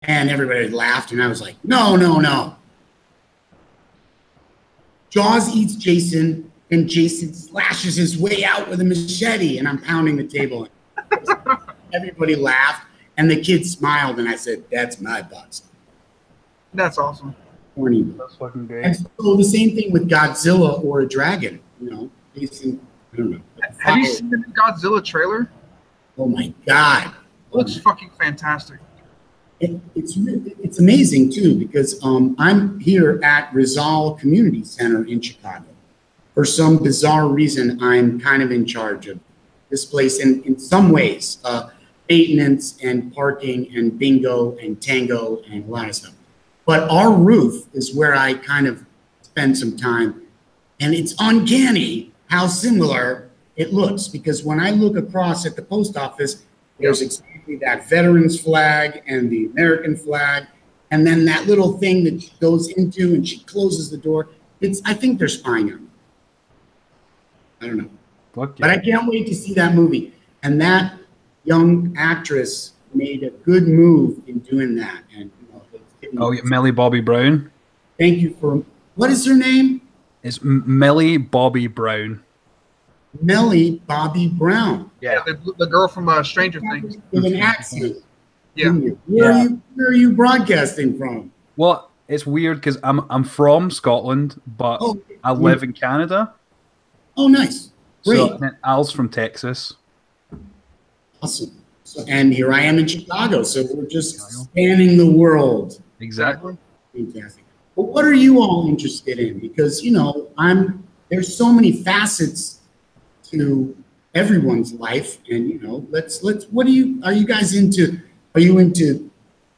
And everybody laughed, and I was like, no, no, no. Jaws eats Jason, and Jason slashes his way out with a machete, and I'm pounding the table. Everybody laughed, and the kid smiled, and I said, that's my box. That's awesome. Corny. That's fucking great. And so the same thing with Godzilla or a dragon, you know. Jason, I don't know. Have you seen the Godzilla trailer? Oh, my God. It looks fucking fantastic. It's amazing too, because I'm here at Rizal Community Center in Chicago. For some bizarre reason, I'm kind of in charge of this place in some ways, maintenance and parking and bingo and tango and a lot of stuff. But our roof is where I kind of spend some time, and it's uncanny how similar it looks, because when I look across at the post office, there's exactly that veterans flag and the American flag, and then that little thing that she goes into and she closes the door. I think they're spying on me. I don't know. But I can't wait to see that movie. And that young actress made a good move in doing that. And Millie Bobby Brown. Thank you for, what is her name? It's Millie Bobby Brown. Millie Bobby Brown. Yeah, the girl from Stranger Things. With an accent. Yeah. Where are you broadcasting from? Well, it's weird because I'm from Scotland, but I live in Canada. Oh, nice. Great. So, and Al's from Texas. Awesome. So, and here I am in Chicago, so we're just spanning the world. Exactly. Fantastic. But what are you all interested in? Because, you know, there's so many facets to everyone's life, and you know, are you guys into? Are you into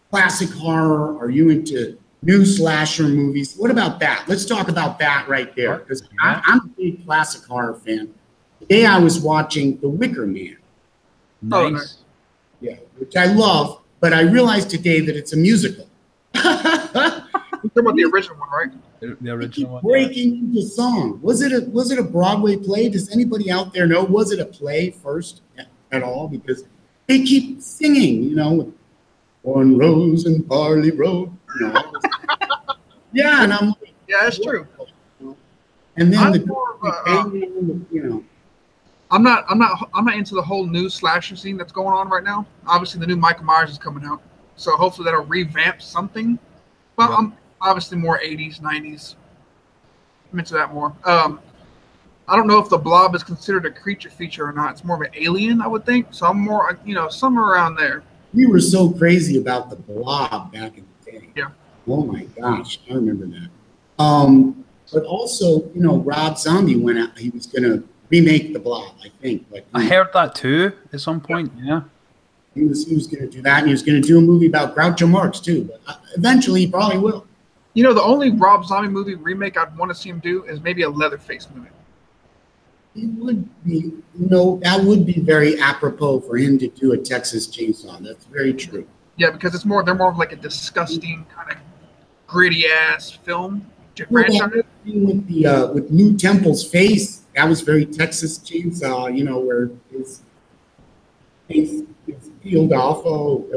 classic horror? Are you into new slasher movies? What about that? Let's talk about that right there, because I'm a big classic horror fan. Today I was watching The Wicker Man. Nice. Yeah, which I love, but I realized today that it's a musical. You're talking about the original one, right? The original one. Breaking into song. Was it a Broadway play? Does anybody out there know? Was it a play first at all? Because they keep singing, you know, on Rose and Barley Road. You know, yeah, and I'm like, yeah, that's true. And then you know, I'm not into the whole new slasher scene that's going on right now. Obviously, the new Michael Myers is coming out, so hopefully that'll revamp something. But I'm obviously more 80s, 90s. I'm into that more. I don't know if the Blob is considered a creature feature or not. It's more of an alien, I would think. So I'm more, you know, somewhere around there. We were so crazy about the Blob back in the day. Yeah. Oh my gosh, I remember that. But also, you know, Rob Zombie went out. He was going to remake the Blob, I think. But I heard that too at some point. Yeah. He was going to do that, and he was going to do a movie about Groucho Marx too. But eventually, he probably will. You know, the only Rob Zombie movie remake I'd want to see him do is maybe a Leatherface movie. It would be, you know, that would be very apropos for him to do a Texas Chainsaw. That's very true. Yeah, because they're more of like a disgusting kind of gritty ass film. Well, with Lou Temple's face, that was very Texas Chainsaw. You know, where his face is peeled off. Oh,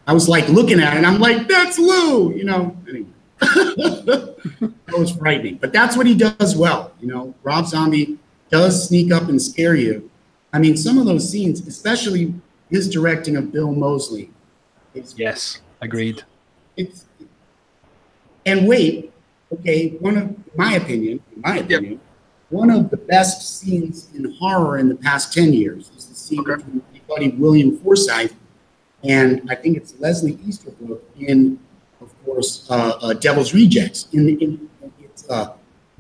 I was like looking at it, and I'm like, that's Lou. You know, anyway. That was frightening, but that's what he does well. You know, Rob Zombie does sneak up and scare you. I mean, some of those scenes, especially his directing of Bill Moseley. Yes, agreed. And wait, okay, in my opinion, one of the best scenes in horror in the past 10 years is the scene between my buddy William Forsythe and I think it's Leslie Easterbrook in, of course, Devil's Rejects. It's the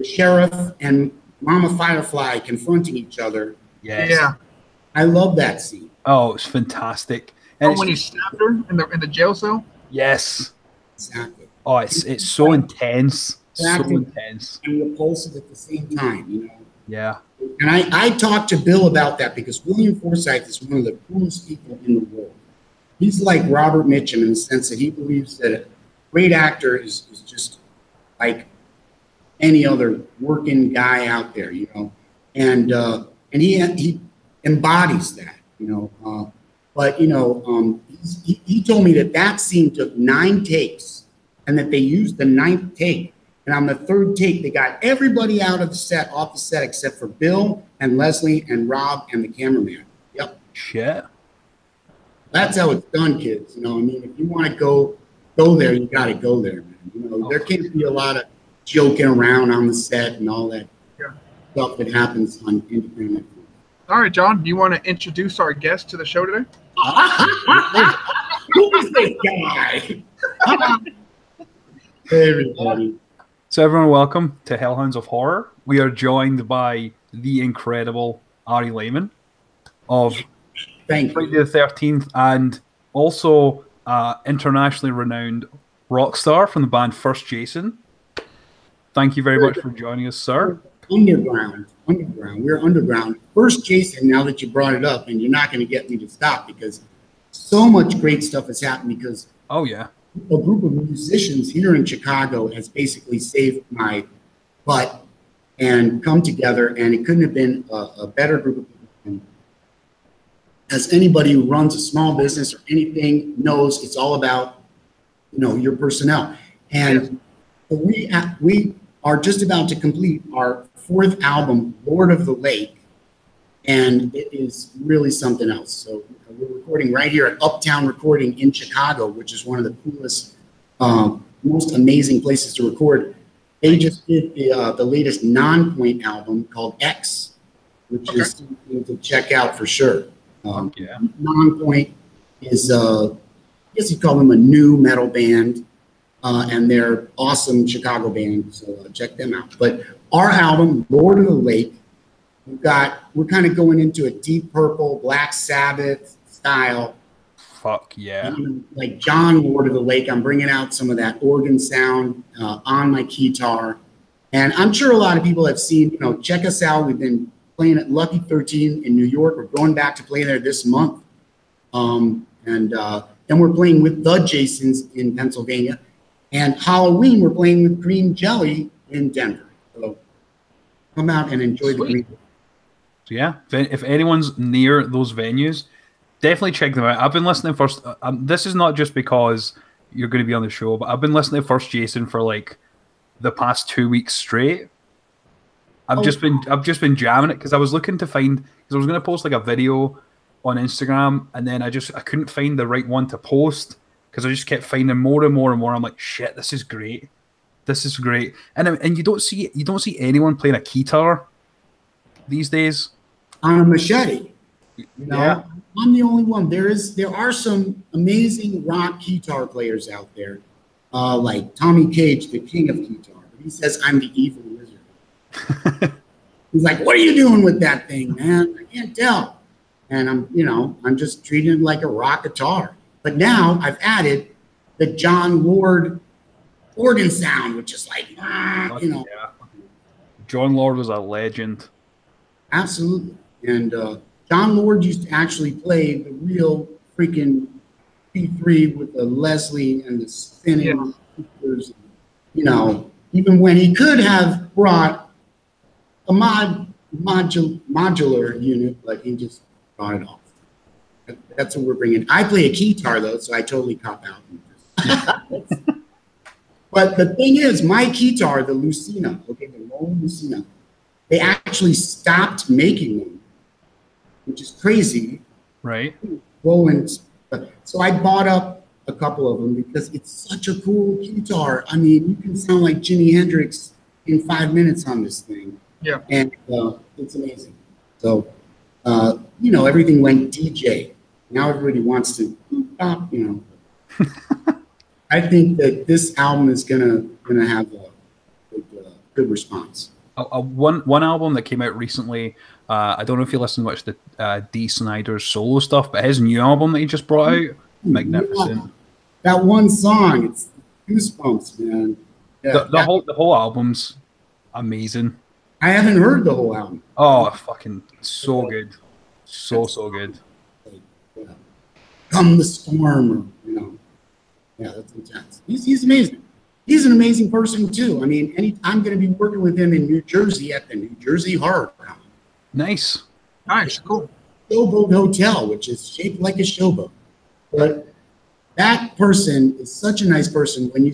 sheriff and Mama Firefly confronting each other. Yes. Yeah. I love that scene. Oh, it's fantastic. And when he stabbed her in the jail cell? Yes. Exactly. Oh, it's so intense. Exactly. So intense. And repulsive at the same time, you know. Yeah. And I talked to Bill about that because William Forsythe is one of the coolest people in the world. He's like Robert Mitchum in the sense that he believes that a great actor is just like any other working guy out there, you know. And he embodies that, you know. But, you know, he told me that scene took 9 takes and that they used the 9th take. And on the 3rd take, they got everybody off the set, except for Bill and Leslie and Rob and the cameraman. Yep. Shit. That's how it's done, kids. You know, I mean, if you want to go there, you got to go there, man. You know, there can't be a lot of joking around on the set and all that stuff that happens on independent. All right, John, do you want to introduce our guest to the show today? Who is this guy? Hey, everybody. So everyone, welcome to Hellhounds of Horror. We are joined by the incredible Ari Lehman of Friday the 13th and also internationally renowned rock star from the band First Jason. Thank you very much for joining us, sir. Underground. We're underground. First Jason, now that you brought it up, and you're not going to get me to stop because so much great stuff has happened because a group of musicians here in Chicago has basically saved my butt and come together, and it couldn't have been a better group of people. And as anybody who runs a small business or anything knows, it's all about, you know, your personnel. And we are just about to complete our 4th album, Lord of the Lake, and it is really something else. So we're recording right here at Uptown Recording in Chicago, which is one of the coolest, most amazing places to record. They just did the latest Non-Point album called X, which is something to check out for sure. Non-Point is, I guess you'd call them a new metal band, and they're awesome Chicago band, so check them out. But our album, Lord of the Lake, we're kind of going into a Deep Purple, Black Sabbath style. Fuck yeah. Like John Lord of the Lake, I'm bringing out some of that organ sound on my guitar. And I'm sure a lot of people have seen, you know, check us out. We've been playing at Lucky 13 in New York. We're going back to play there this month. And then we're playing with the Jasons in Pennsylvania. And Halloween, we're playing with Green Jelly in Denver. So come out and enjoy the green. So yeah, if anyone's near those venues, definitely check them out. I've been listening first. This is not just because you're going to be on the show, but I've been listening to First Jason for like the past 2 weeks straight. I've just been jamming it because I was looking to find, because I was going to post like a video on Instagram, and then I couldn't find the right one to post because I just kept finding more and more and more. I'm like, shit, this is great. This is great. And you don't see anyone playing a guitar these days. On a machete. You know, I'm the only one. There are some amazing rock guitar players out there, like Tommy Cage, the king of guitar. He says I'm the evil wizard. He's like, "What are you doing with that thing, man? I can't tell." And I'm just treating it like a rock guitar. But now I've added the John Lord organ sound, which is like, you know. Yeah. John Lord was a legend. Absolutely. And John Lord used to actually play the real freaking P3 with the Leslie and the spinning speakers. You know, even when he could have brought a modular unit, but he just brought it off. That's what we're bringing. I play a guitar, though, so I totally cop out. But the thing is, my guitar, the Lucina, the lone Lucina, they actually stopped making them, which is crazy. Right. So I bought up a couple of them because it's such a cool guitar. I mean, you can sound like Jimi Hendrix in 5 minutes on this thing. Yeah. And it's amazing. So, everything went DJ. Now everybody wants to pop, I think that this album is gonna have a good response. One album that came out recently, I don't know if you listen much to Dee Snider's solo stuff, but his new album that he just brought out, magnificent. Yeah. That one song, it's goosebumps, man. Yeah, the whole album's amazing. I haven't heard the whole album. Oh, fucking so good, so good. Yeah. Come the storm, Yeah, that's intense. He's amazing. He's an amazing person too. I mean, I'm going to be working with him in New Jersey at the New Jersey Horror Con. Nice, cool. Showboat Hotel, which is shaped like a showboat. But that person is such a nice person. When you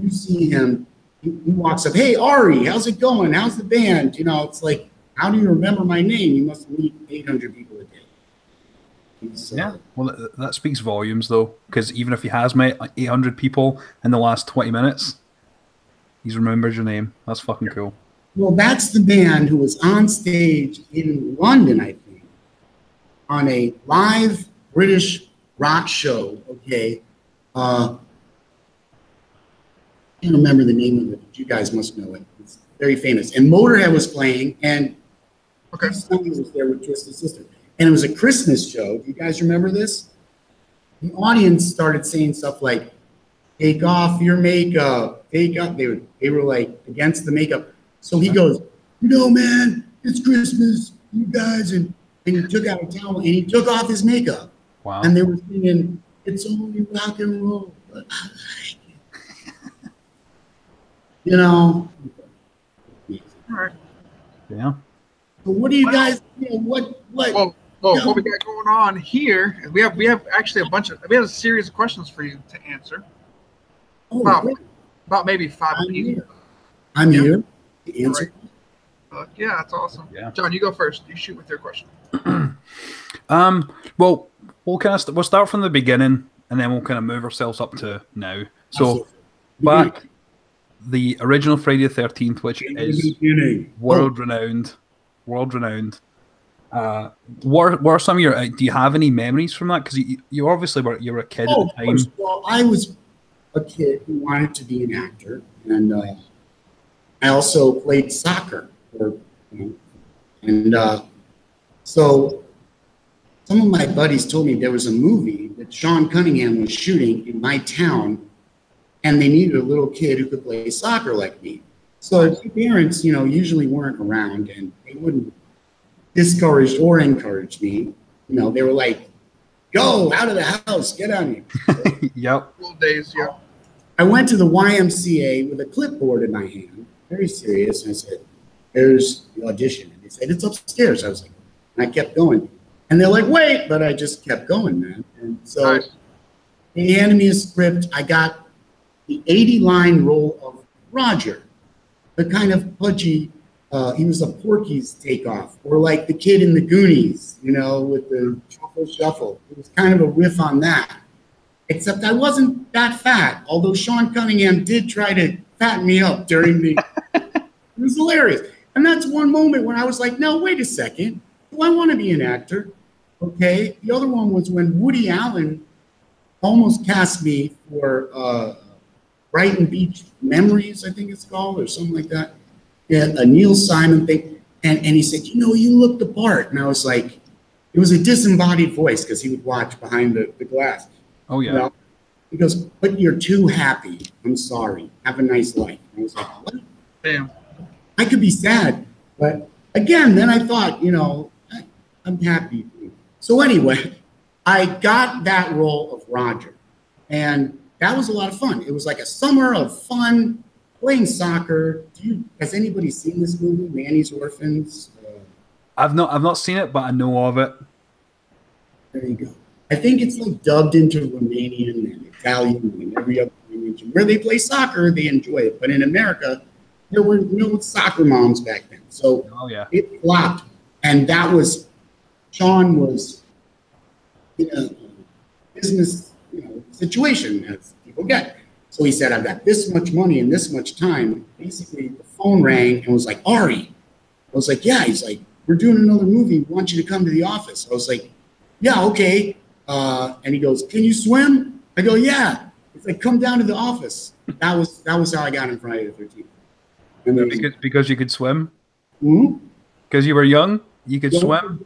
see him, he walks up, "Hey, Ari, how's it going? How's the band?" You know, it's like, how do you remember my name? You must meet 800 people a day. Yeah, well, that speaks volumes, though, because even if he has met 800 people in the last 20 minutes, he's remembered your name. That's fucking cool. Well, that's the band who was on stage in London, I think, on a live British rock show. Okay, I can't remember the name of it, but you guys must know it. It's very famous. And Motorhead was playing, and somebody was there with Twisted Sister. And it was a Christmas show. Do you guys remember this? The audience started saying stuff like, "Take off your makeup. Take off." They were like against the makeup. So he goes, "You know, man, it's Christmas, you guys," and he took out a towel and he took off his makeup. Wow. And they were singing, "It's only rock and roll, but I like it." You know. All right. Yeah. So what do you guys? You know, what? Well, what we got going on here is we have actually we have a series of questions for you to answer. Oh, About maybe 5 minutes. I'm here to answer. Yeah, that's awesome. Yeah. John, you go first. You shoot with your question. Well, we'll start from the beginning, and then we'll kind of move ourselves up to now. So, back the original Friday the 13th, which is world renowned. What are some of your? Do you have any memories from that? Because you obviously were a kid at the time. Well, I was a kid who wanted to be an actor, and I also played soccer. So some of my buddies told me there was a movie that Sean Cunningham was shooting in my town, and they needed a little kid who could play soccer like me. So my parents, usually weren't around, and they wouldn't discourage or encourage me. They were like, "Go out of the house, get on here." Yep. Old days, yeah. I went to the YMCA with a clipboard in my hand, very serious, and I said, "There's the audition." And they said, "It's upstairs." I was like, and I kept going. And they're like, "Wait," but I just kept going, man. And so they handed me a script. I got the 80-line role of Roger, the kind of pudgy, he was a Porky's takeoff, or like the kid in the Goonies, with the truffle shuffle. It was kind of a riff on that. Except I wasn't that fat, although Sean Cunningham did try to fatten me up during the, it was hilarious. And that's one moment when I was like, no, wait a second. Do I want to be an actor? Okay. The other one was when Woody Allen almost cast me for Brighton Beach Memories, I think it's called, or something like that. Yeah, a Neil Simon thing. And he said, you look the part. And I was like, it was a disembodied voice because he would watch behind the glass. Oh, yeah. He goes, "But you're too happy. I'm sorry. Have a nice life." And I was like, what? Damn. I could be sad. But again, then I thought, I'm happy. So anyway, I got that role of Roger. And that was a lot of fun. It was like a summer of fun, playing soccer. Has anybody seen this movie, Manny's Orphans? I've not seen it, but I know of it. There you go. I think it's like dubbed into Romanian and Italian and every other language. Where they play soccer, they enjoy it. But in America, there were no soccer moms back then. So it flopped. And that was, Sean was in a business situation, as people get. So he said, "I've got this much money and this much time." Basically, the phone rang and was like, "Ari." I was like, "Yeah." He's like, "We're doing another movie. We want you to come to the office." I was like, "Yeah, okay." And he goes, "Can you swim?" I go, "Yeah." He's like, "Come down to the office." That was how I got in Friday the 13th. And then, because you could swim? Hmm? Because you were young? You could swim?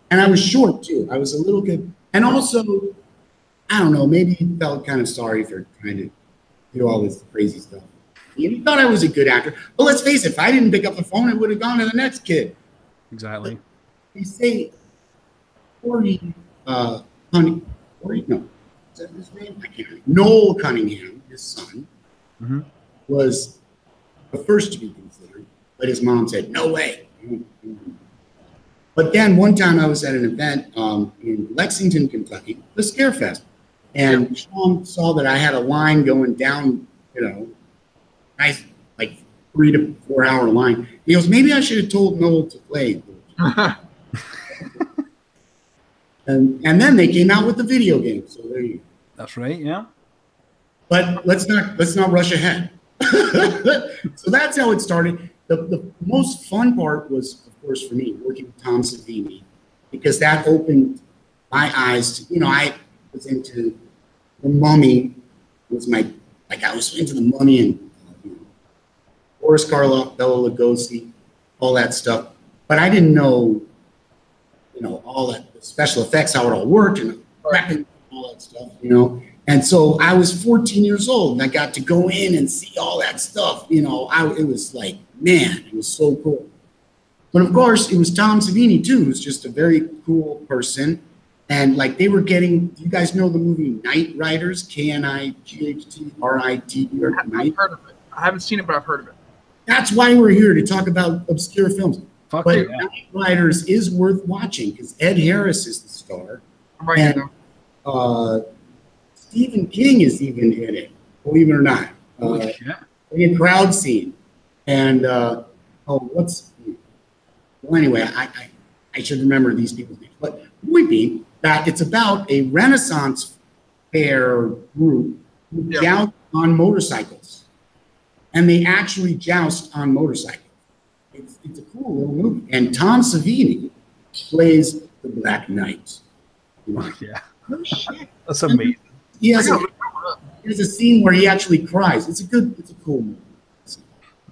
And I was short, too. I was a little kid. And also, I don't know, maybe he felt kind of sorry for trying to do all this crazy stuff. He thought I was a good actor. But let's face it, if I didn't pick up the phone, it would have gone to the next kid. Exactly. But they say Corey, Corey, no, is that his name? I can't remember. Noel Cunningham, his son, was the first to be considered, but his mom said, "No way." But then one time I was at an event in Lexington, Kentucky, the Scare Fest, and Sean saw that I had a line going down, nice, like 3 to 4 hour line. He goes, maybe I should have told Noel to play. and then they came out with the video game. So there you go. That's right, yeah. But let's not rush ahead. So that's how it started. The most fun part was, of course, for me, working with Tom Savini, because that opened my eyes to, I was into The Mummy, I was into The Mummy and Boris Karloff, Bela Lugosi, all that stuff. But I didn't know, all that, the special effects, how it all worked, and all that stuff, And so I was 14 years old, and I got to go in and see all that stuff. It was like, man, it was so cool. But of course, it was Tom Savini too, who's just a very cool person. And like they were getting, do you guys know the movie Night Riders? KNIGHTRIT or Night? I've heard of it. I haven't seen it, but I've heard of it. That's why we're here, to talk about obscure films. Fuck but yeah. Night Riders is worth watching because Ed Harris is the star. Right now. Stephen King is even in it, believe it or not. In a crowd scene. And, anyway, I should remember these people's names. But point being that it's about a Renaissance fair group who joust on motorcycles. And they actually joust on motorcycles. It's a cool little movie. And Tom Savini plays the Black Knight. Yeah. Oh, shit. That's amazing. He has a scene where he actually cries. It's a cool movie.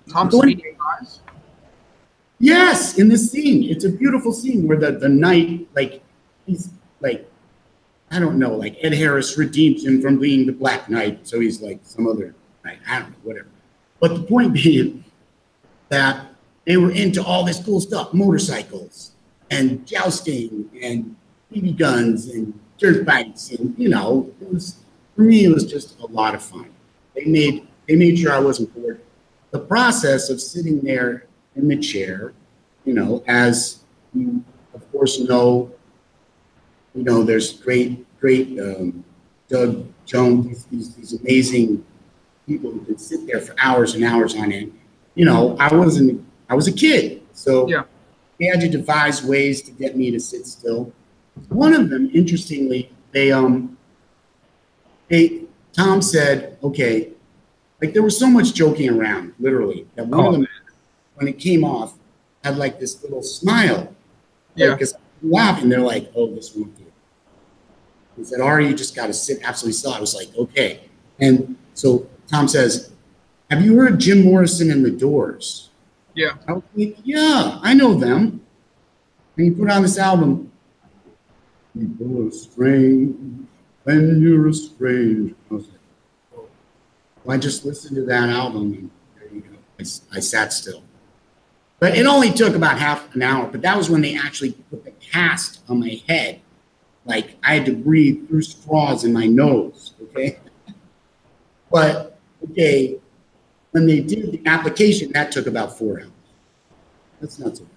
Tom Savini cries? Yes, in this scene. It's a beautiful scene where the knight, he's like, I don't know, like Ed Harris redeems him from being the Black Knight, so he's like some other knight. I don't know, whatever. But the point being that they were into all this cool stuff, motorcycles and jousting and BB guns and dirt bikes, and for me it was just a lot of fun. They made sure I wasn't bored. The process of sitting there in the chair, as you of course there's great Doug Jones, these amazing people who can sit there for hours and hours on end. I was a kid, so they had to devise ways to get me to sit still. One of them, interestingly, Tom said, okay, like there was so much joking around, literally, that one of them, when it came off, had like this little smile. Because laughing, they're like, oh, this won't do it. He said, Ari, you just got to sit absolutely still. I was like, okay. And so Tom says, have you heard Jim Morrison and the Doors? Yeah. I was like, yeah, I know them. And he put on this album, People are strange when you're a stranger. I was like, oh. Well, I just listened to that album, and there you go. I sat still. But it only took about half an hour, but that was when they actually put the cast on my head. Like, I had to breathe through straws in my nose, okay? But, okay, when they did the application, that took about 4 hours. That's not so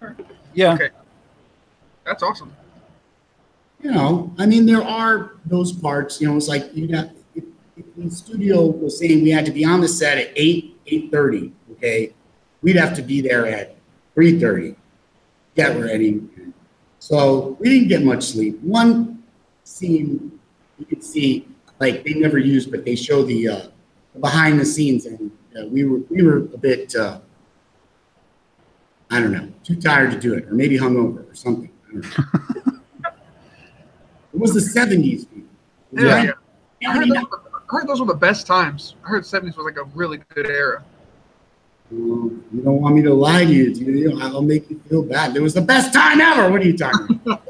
bad. Yeah. Okay. That's awesome. There are those parts, it's like if the studio was saying we had to be on the set at 8:30, okay? We'd have to be there at 3:30, get ready. So we didn't get much sleep. One scene you could see, like they never used, but they show the behind the scenes, and we were a bit, I don't know, too tired to do it, or maybe hungover or something. I don't know. It was the 70s. Yeah. I heard those were the best times. I heard the 70s was like a really good era. You don't want me to lie to you, dude. I'll make you feel bad. It was the best time ever. What are you talking about?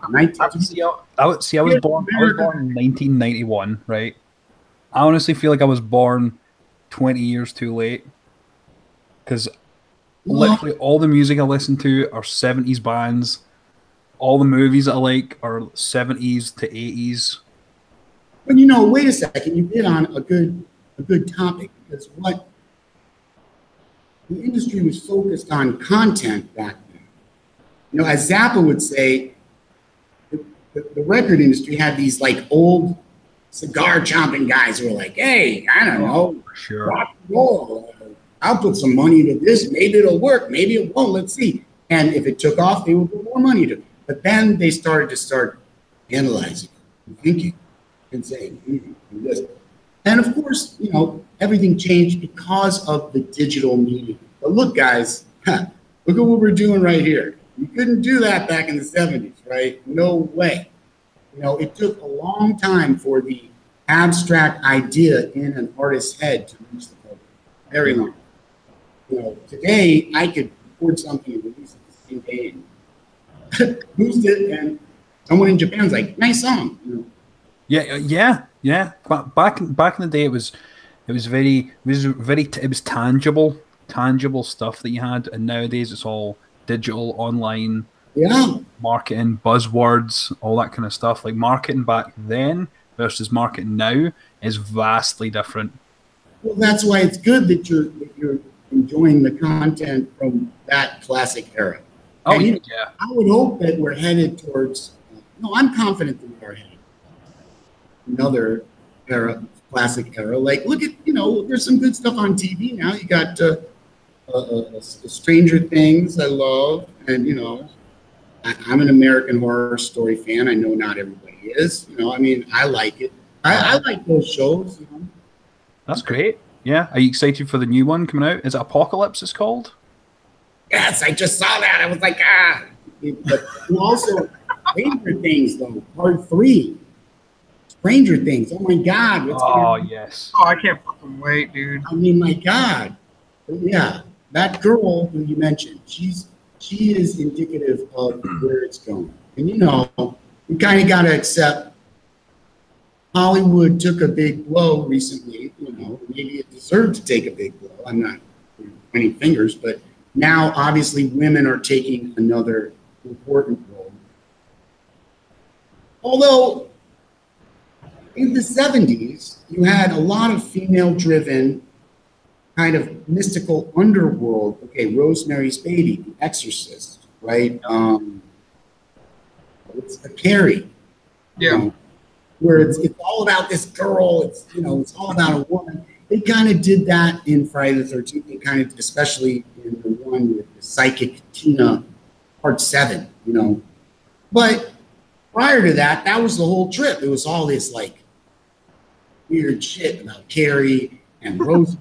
I was born in 1991, right? I honestly feel like I was born 20 years too late, because literally all the music I listen to are 70s bands. All the movies I like are 70s to 80s. But wait a second. You hit on a good topic, because what the industry was focused on content back then. You know, as Zappa would say, the record industry had these like old cigar chomping guys who were like, hey, I don't know, sure. rock and roll. I'll put some money into this. Maybe it'll work. Maybe it won't. Let's see. And if it took off, they would put more money to it. But then they started analyzing and thinking and saying, this. And of course, you know, everything changed because of the digital medium. But look, guys, look at what we're doing right here. You couldn't do that back in the 70s, right? No way. You know, it took a long time for the abstract idea in an artist's head to reach the public. Very long. You know, today I could record something and release it the same day and boost it, and someone in Japan's like, nice song. You know? Yeah. But back in the day, it was tangible stuff that you had, and nowadays it's all digital, online, marketing, buzzwords, all that kind of stuff. Like marketing back then versus marketing now is vastly different. Well, that's why it's good that you're enjoying the content from that classic era. Oh, and, yeah. I would hope that we're headed towards. No, I'm confident that we are headed another era, classic era. Like, look at, you know, there's some good stuff on TV now. You got Stranger Things, I love, and you know, I'm an American Horror Story fan. I know not everybody is. You know, I mean, I like it. I like those shows. You know? That's great. Yeah. Are you excited for the new one coming out? Is it Apocalypse? It's called. Yes, I just saw that. I was like, ah. But also, Stranger Things though, Part 3. Stranger Things. Oh my God. Yes. Oh, I can't fucking wait, dude. I mean, my God. But yeah, that girl who you mentioned, she is indicative of where it's going. And you know, we kind of got to accept Hollywood took a big blow recently. You know, maybe it deserved to take a big blow. I'm not pointing fingers, but now obviously women are taking another important role. Although in the 70s, you had a lot of female-driven kind of mystical underworld. Okay, Rosemary's Baby, The Exorcist, right? It's a Carrie. Yeah. You know, where it's all about this girl. It's, you know, it's all about a woman. They kind of did that in Friday the 13th. They kind of, especially in the one with the psychic Tina, Part 7. You know, but prior to that, that was the whole trip. It was all this like weird shit about Carrie and Rose.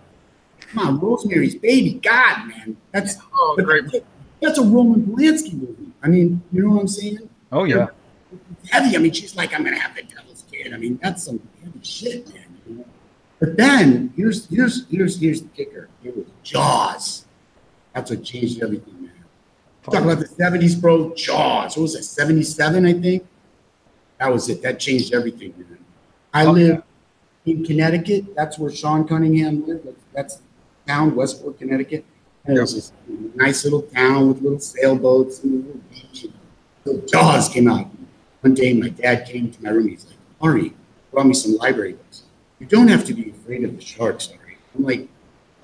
Come on, Rosemary's Baby. God, man, that's great. That's a Roman Polanski movie. I mean, you know what I'm saying? Oh yeah. It's heavy. I mean, she's like, I'm gonna have the devil's kid. I mean, that's some heavy shit, man. You know? But then here's the kicker. It was Jaws. That's what changed everything, man. Talk about the 70s, bro. Jaws. What was it? 77, I think. That was it. That changed everything, man. I live in Connecticut. That's where Sean Cunningham lived. That's town, Westport, Connecticut. And it was this nice little town with little sailboats and a little beach. So Jaws came out. One day, my dad came to my room. He's like, Ari, brought me some library books. You don't have to be afraid of the sharks, Ari. I'm like,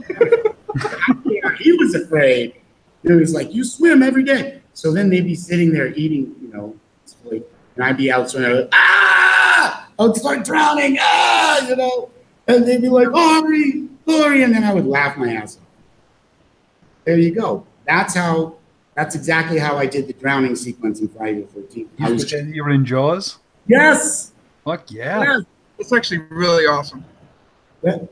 yeah, he was afraid. It was like, you swim every day. So then they'd be sitting there eating, you know, and I'd be out swimming. Like, I would start drowning, you know. And they'd be like, Ari, and then I would laugh my ass off. There you go. That's exactly how I did the drowning sequence in Friday the 13th. You were in Jaws? Yes. Fuck yeah. Yes. It's actually really awesome. And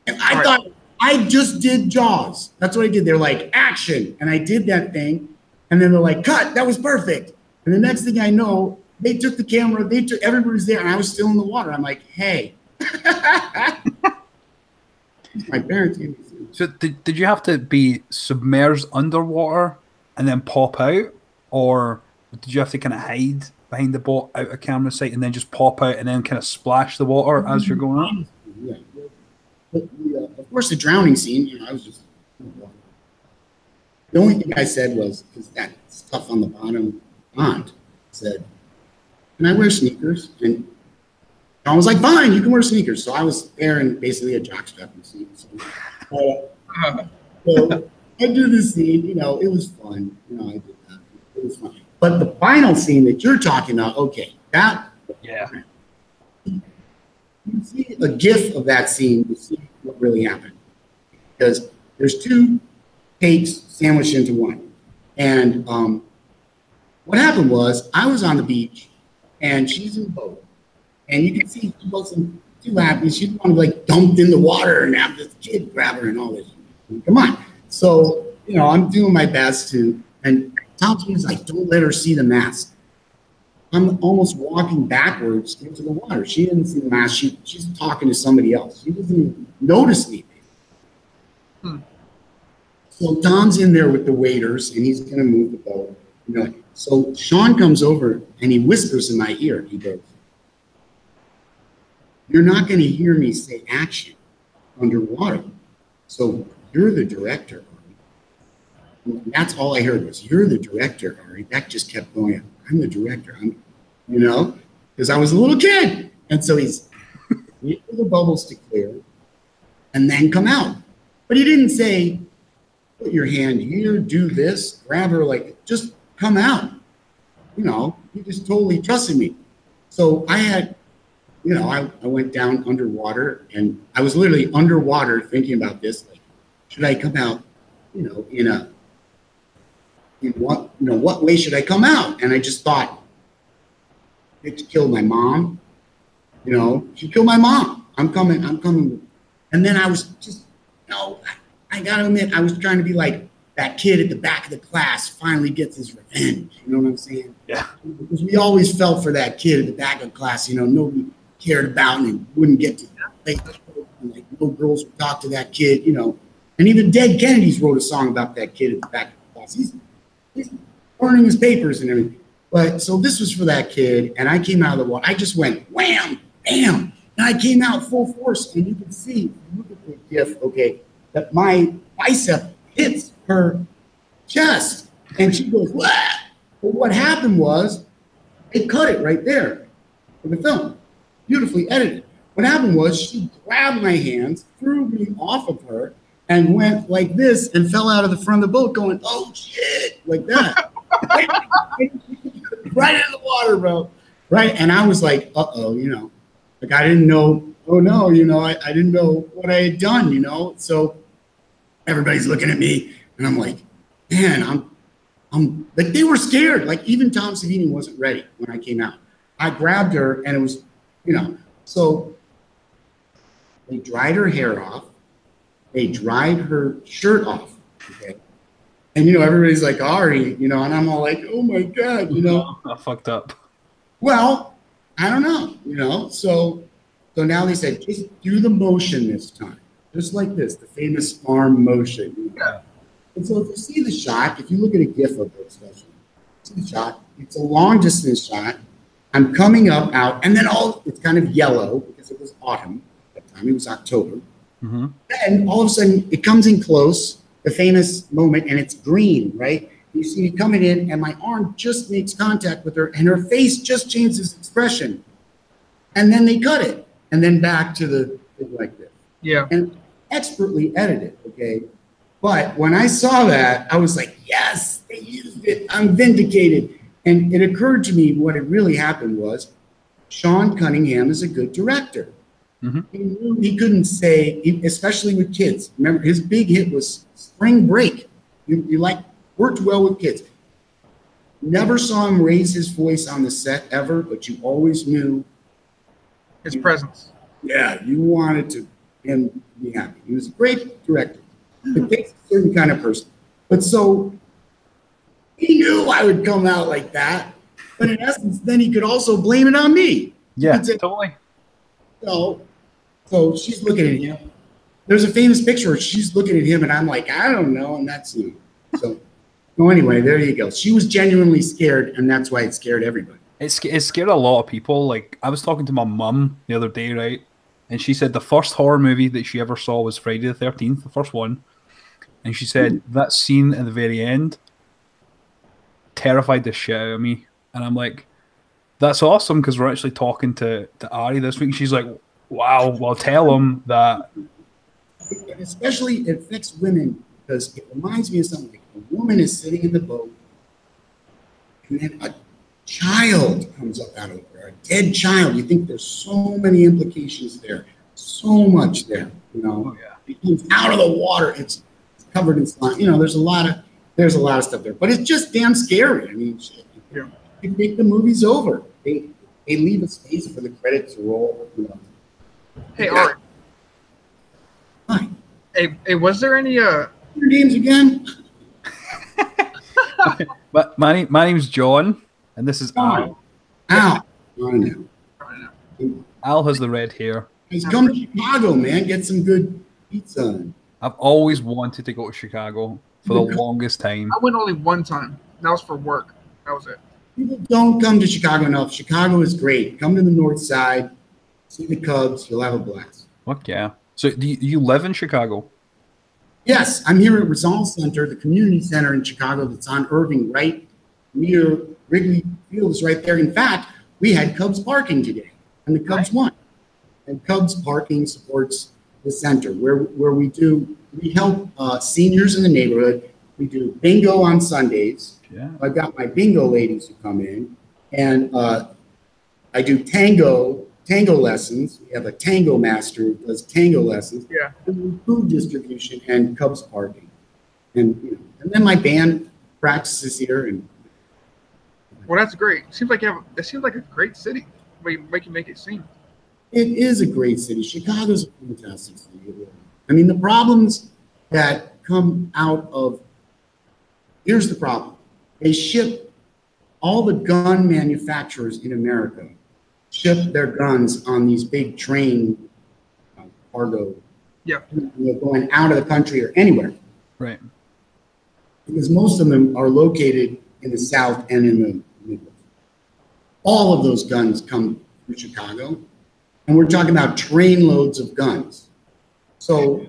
I thought I just did Jaws. That's what I did. They're like, action. And I did that thing. And then they're like, cut. That was perfect. And the next thing I know, they took the camera. Everybody was there. And I was still in the water. I'm like, hey. My parents gave me some. So did you have to be submerged underwater and then pop out? Or did you have to kind of hide behind the boat out of camera sight and then just pop out and then kind of splash the water as you're going up? Yeah. But of course, the drowning scene, you know, I was just in the water. The only thing I said was, because that stuff on the bottom pond said, can I wear sneakers? And I was like, fine, you can wear sneakers. So I was there in basically a jockstrap and sneakers. So I do this scene, you know, it was fun. You know, I did that. It was fun. But the final scene that you're talking about, okay, that you see a GIF of that scene to see what really happened, because there's two takes sandwiched into one, and what happened was I was on the beach and she's in the boat, and you can see she wasn't too happy. She wanted to like dumped in the water and have this kid grab her and all this. Come on. So, you know, I'm doing my best to, and Thompson's like, don't let her see the mask. I'm almost walking backwards into the water. She didn't see the mask. She's talking to somebody else. She doesn't even notice me. So Tom's in there with the waiters, and he's going to move the boat. You know, so Sean comes over, and he whispers in my ear. He goes, "You're not going to hear me say action underwater. So you're the director, Ari." And that's all I heard was, "You're the director, Ari." That just kept going. I'm the director. You know, because I was a little kid. And so he's wait for the bubbles to clear and then come out. But he didn't say, put your hand here, do this, grab her, like, just come out. You know, he just totally trusted me. So I had, you know, I went down underwater, and I was literally underwater thinking about this, like, should I come out, you know, what way should I come out? And I just thought, it killed my mom. You know, she killed my mom. I'm coming. And then I was just, you know, I gotta admit, I was trying to be like that kid at the back of the class finally gets his revenge. You know what I'm saying? Yeah. Because we always felt for that kid at the back of the class, you know, nobody cared about and wouldn't get to play, and like no girls would talk to that kid, you know. And even Dead Kennedys wrote a song about that kid at the back of the class. He's burning his papers and everything. But so this was for that kid, and I came out of the water. I just went wham, bam, and I came out full force. And you can see, look at the GIF, okay, that my bicep hits her chest, and she goes, "What?" But what happened was, they cut it right there for the film, beautifully edited. What happened was, she grabbed my hands, threw me off of her, and went like this, and fell out of the front of the boat, going, "Oh shit," like that, right in the water, bro. Right, and I was like, "Uh-oh," you know, like I didn't know. Oh no, you know, I didn't know what I had done, you know. So everybody's looking at me, and I'm like, man, I'm like, they were scared. Like even Tom Savini wasn't ready when I came out. I grabbed her, and it was, you know, so they dried her hair off, they dried her shirt off, okay. And you know, everybody's like, "Ari," you know, and I'm all like, "Oh my God," you know. I fucked up. Well, I don't know, you know. So now they said, just do the motion this time. Just like this, the famous arm motion. Yeah. And so if you see the shot, if you look at a GIF of it, especially, see the shot, it's a long distance shot. I'm coming up out, and then it's kind of yellow because it was autumn at the time. It was October. Mm-hmm. And all of a sudden, it comes in close, the famous moment, and it's green, right? You see it coming in, and my arm just makes contact with her, and her face just changes expression. And then they cut it, and then back to the like this. Yeah. And expertly edited, okay? But when I saw that, I was like, yes, they used it. I'm vindicated. And it occurred to me what had really happened was Sean Cunningham is a good director. Mm-hmm. He knew he couldn't say, especially with kids. Remember, his big hit was Spring Break. You like worked well with kids. Never saw him raise his voice on the set ever, but you always knew his presence. Yeah, you wanted him to be happy. He was a great director. It takes a certain kind of person. But so he knew I would come out like that. But in essence, then he could also blame it on me. Yeah, totally. So she's looking at him. There's a famous picture where she's looking at him, and I'm like, I don't know, and that's you. So anyway, there you go. She was genuinely scared, and that's why it scared everybody. It scared a lot of people. Like, I was talking to my mum the other day, right? And she said the first horror movie that she ever saw was Friday the 13th, the first one. And she said that scene at the very end terrified the shit out of me. And I'm like, that's awesome, because we're actually talking to Ari this week. She's like, wow, well, tell him that. Especially, it affects women, because it reminds me of something. Like a woman is sitting in the boat, and then a child comes up out of there, a dead child. You think there's so many implications there, so much there, you know. Oh, yeah. It comes out of the water. It's covered in slime. You know, there's a lot of stuff there, but it's just damn scary. I mean, shit. Yeah. You think the movie's over. They leave a space for the credits to roll. You know. Hey, Ari. Hi. Hey, was there any Your names again? But my name's John, and this is Al. Al. I know. Al has the red hair. He's come to Chicago, man. Get some good pizza. I've always wanted to go to Chicago for the longest time. I went only one time. That was for work. That was it. People don't come to Chicago enough. Chicago is great. Come to the north side, see the Cubs. You'll have a blast. Fuck yeah. So do you live in Chicago? Yes, I'm here at Rizal Center, the community center in Chicago that's on Irving, right near Wrigley Field is right there. In fact, we had Cubs parking today, and the Cubs won. And Cubs parking supports the center, where we help seniors in the neighborhood. We do bingo on Sundays. Yeah. I've got my bingo ladies who come in, and I do tango lessons. We have a tango master who does tango lessons. Yeah. And food distribution and Cubs parking, and and then my band practices here. And well, that's great. It seems like it seems like a great city. Way you make it seem. it is a great city. Chicago's a fantastic city. I mean, the problems that come out of here's the problem. They ship all the gun manufacturers in America ship their guns on these big train cargo. Yeah. They're going out of the country or anywhere. Right. Because most of them are located in the South and in the Midwest. All of those guns come from Chicago. And we're talking about train loads of guns. So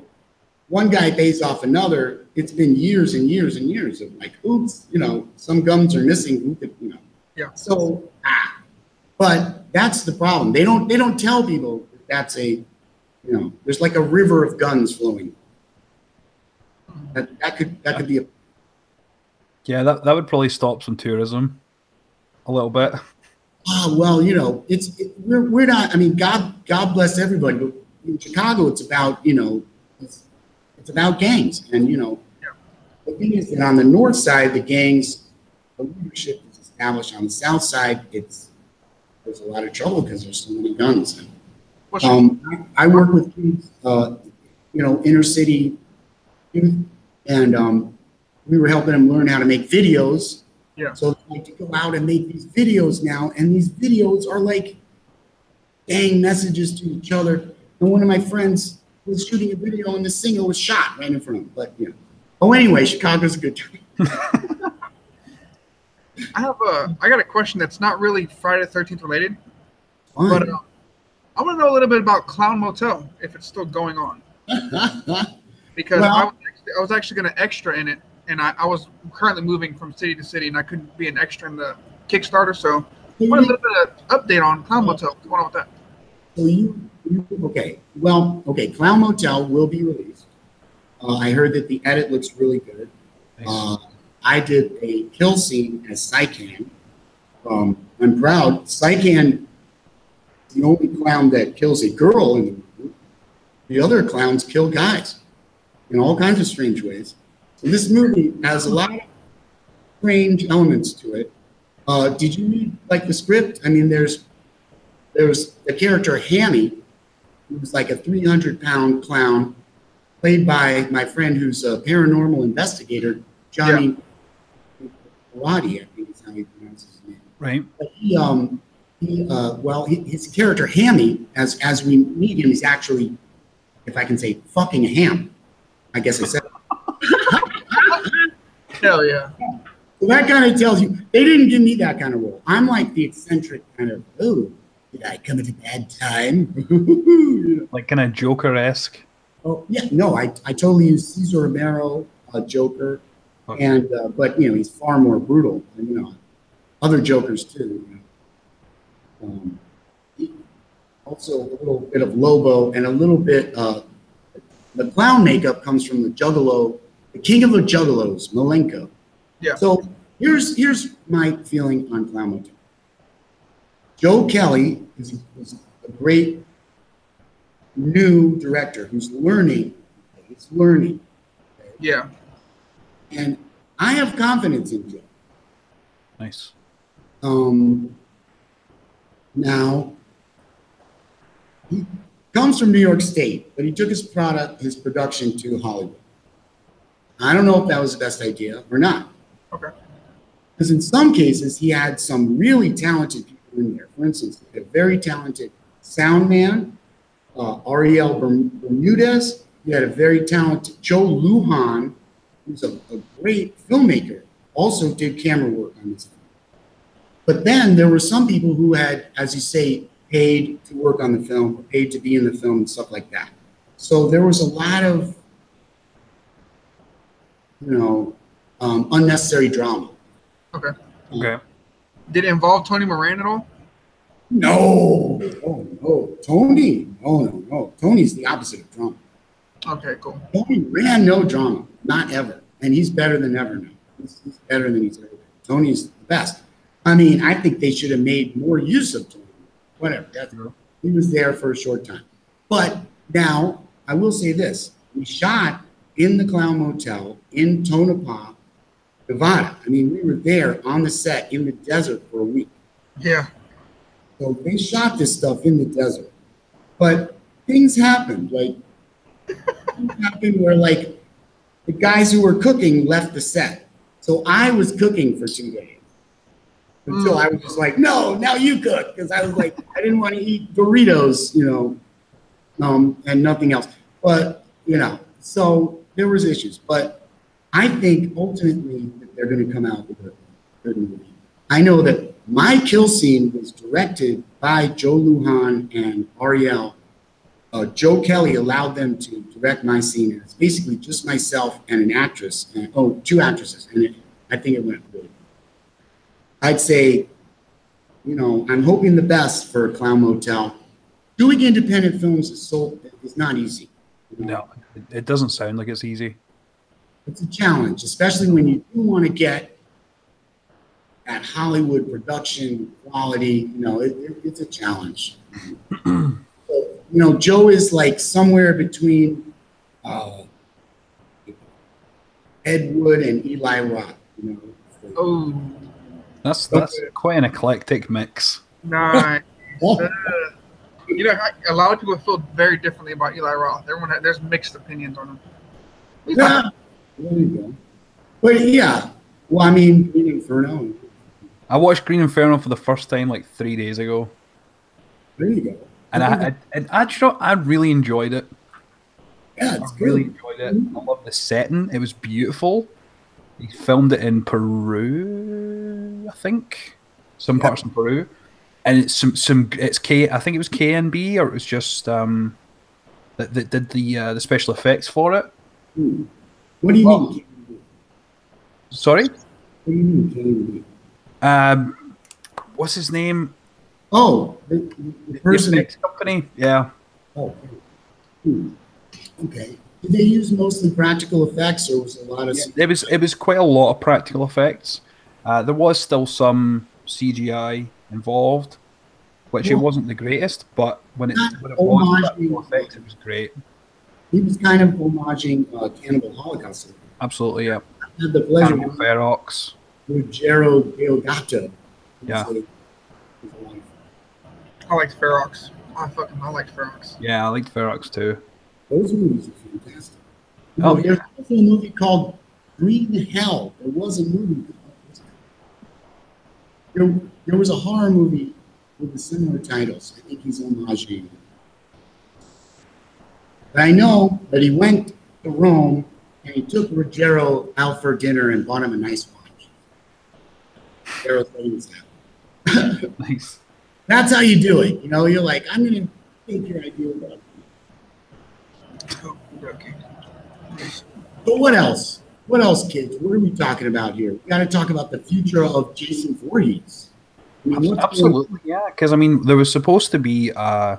one guy pays off another. It's been years and years and years of like, oops, some guns are missing. Who could, Yeah. So, but that's the problem. They don't tell people that's a, there's like a river of guns flowing. That could be a. Yeah, that would probably stop some tourism a little bit. Well, we're not. I mean, God bless everybody. But in Chicago, it's about it's about gangs, and the thing is that on the north side, the gangs, the leadership is established. On the south side, there's a lot of trouble because there's so many guns. I work with kids, inner city youth, and we were helping them learn how to make videos. Yeah. So they like to go out and make these videos now, and these videos are like gang messages to each other. And one of my friends was shooting a video, and the singer was shot right in front of him. But oh, anyway, Chicago's a good time. I got a question that's not really Friday the 13th related, Fine. but I want to know a little bit about Clown Motel, if it's still going on. Because Well- I was actually going to extra in it, and I was currently moving from city to city, and I couldn't be an extra in the Kickstarter, so I want a little bit of update on Clown Motel. What's going on with that? So okay. Clown Motel will be released. I heard that the edit looks really good. Nice. I did a kill scene as Sycan. I'm proud. Sycan is the only clown that kills a girl in the movie. The other clowns kill guys in all kinds of strange ways. So this movie has a lot of strange elements to it. Did you read the script? I mean, there's the character Hammy, who's like a 300-pound clown, played by my friend who's a paranormal investigator, Johnny Pilati, I think is how he pronounces his name. Right. But his character Hammy, as we meet him, he's actually, if I can say, fucking a ham. I guess I said. Hell yeah. So that kind of tells you they didn't give me that kind of role. I'm like the eccentric kind of, did I come at a bad time? Like kind of Joker-esque. Oh yeah, no, I totally use Cesar Romero, Joker, Okay. and but he's far more brutal than other Jokers too. Also a little bit of Lobo and a little bit. The clown makeup comes from the Juggalo, the king of the Juggalos, Malenko. Yeah. So Here's my feeling on Clown Motel. Joe Kelly is a great new director who's learning. He's learning. Yeah. And I have confidence in Joe. Nice. Now, he comes from New York State, but he took his production to Hollywood. I don't know if that was the best idea or not. Okay. Because in some cases, he had some really talented people in there. For instance, he had a very talented sound man, Ariel Bermudez. He had a very talented Joe Lujan, who's a great filmmaker, also did camera work on this film. But then there were some people who had, as you say, paid to work on the film, or paid to be in the film and stuff like that. So there was a lot of, unnecessary drama. Okay. Okay. Did it involve Tony Moran at all? No. Oh, no. Tony. No. Tony's the opposite of drama. Okay, cool. Tony ran no drama, not ever. And he's better than ever now. He's better than he's ever been. Tony's the best. I mean, I think they should have made more use of Tony. Whatever. He was there for a short time. But now, I will say this. We shot in the Clown Motel in Tonopah, Nevada. I mean, we were there on the set in the desert for a week. Yeah. So they shot this stuff in the desert. But things happened. Like, things happened where, like, the guys who were cooking left the set. So I was cooking for 2 days. Until I was just like, no, now you cook. Because I was like, I didn't want to eat Doritos, and nothing else. But, so there was issues. But I think ultimately that they're going to come out with a good movie. I know that my kill scene was directed by Joe Lujan and Ariel. Joe Kelly allowed them to direct my scene. It's basically just myself and an actress, two actresses, and I think it went really good. I'd say, I'm hoping the best for Clown Motel. Doing independent films is not easy. No, it doesn't sound like it's easy. It's a challenge, especially when you do want to get that Hollywood production quality. It's a challenge. So, Joe is like somewhere between Ed Wood and Eli Roth. Oh, that's quite an eclectic mix. Nice. A lot of people feel very differently about Eli Roth. There's mixed opinions on him. Yeah, there you go. But yeah, well, I mean, Green Inferno. I watched Green Inferno for the first time like 3 days ago. There you go. And I really enjoyed it. Yeah, it's good. Really enjoyed it. I love the setting. It was beautiful. He filmed it in Peru, I think. Some parts in Peru. And it's it's K. I think it was KNB, or it was just that did the special effects for it. What do you mean? Sorry. What do you mean KNB? What's his name? Oh, the person. The company. Yeah. Oh. Okay. Did they use mostly practical effects, or was it a lot of? Yeah, it was quite a lot of practical effects. There was still some CGI involved, which it wasn't the greatest, but when it was practical effects, it was great. He was kind of homaging Cannibal Holocaust. Absolutely, yeah. I had the pleasure Cannibal Ferox. With Gero Deodato. Yeah. I liked Ferox. I liked Ferox. Yeah, I liked Ferox too. Those movies are fantastic. There's also a movie called Green Hell. There was a movie called there was a horror movie with a similar titles. I think he's homaging. But I know that he went to Rome and he took Ruggiero out for dinner and bought him a nice watch. Ruggiero said he was happy. Nice. That's how you do it. You're like, I'm going to take your idea about it. Okay. But what else? What else, kids? What are we talking about here? We got to talk about the future of Jason Voorhees. Absolutely, yeah. Because there was supposed to be a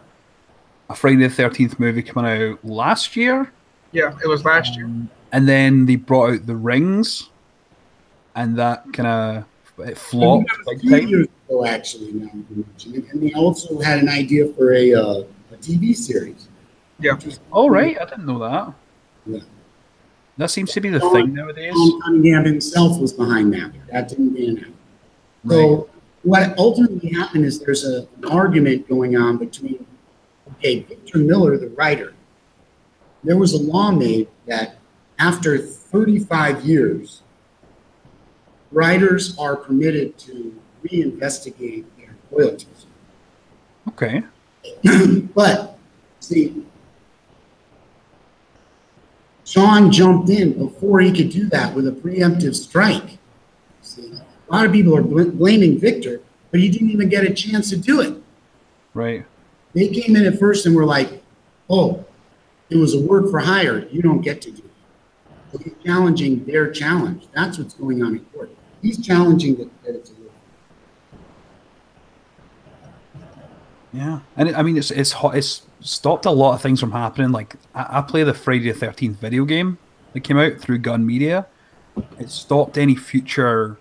Friday the 13th movie coming out last year. Yeah, it was last year. And then they brought out The Rings, and that kind of it I flopped think that was big time. years ago, actually, now you mention it. And they also had an idea for a TV series. Yeah. Oh, right. I didn't know that. Yeah. That seems to be the John- thing nowadays. Tom Cunningham himself was behind that. That didn't pan out. Right. So what ultimately happened is there's an argument going on between, Victor Miller, the writer. There was a law made that after 35 years, writers are permitted to reinvestigate their royalties. Okay. But, see, Sean jumped in before he could do that with a preemptive strike. See, a lot of people are blaming Victor, but he didn't even get a chance to do it. Right. They came in at first and were like, oh, it was a work for hire. You don't get to do it. So he's challenging their challenge. That's what's going on in court. He's challenging that it's a work. Yeah, and I mean, it's stopped a lot of things from happening. Like I play the Friday the 13th video game that came out through Gun Media. It stopped any future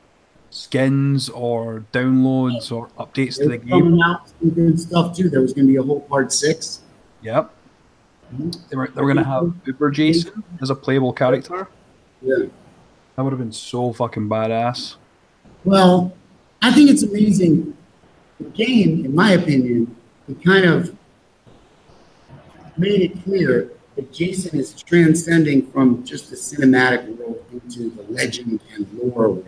skins or downloads or updates to the game. Coming out some good stuff too. There was going to be a whole part 6. Yep. They were going to have Uber Jason as a playable character. Yeah. That would have been so fucking badass. Well, I think it's amazing. The game, in my opinion, it kind of made it clear that Jason is transcending from just the cinematic world into the legend and lore world,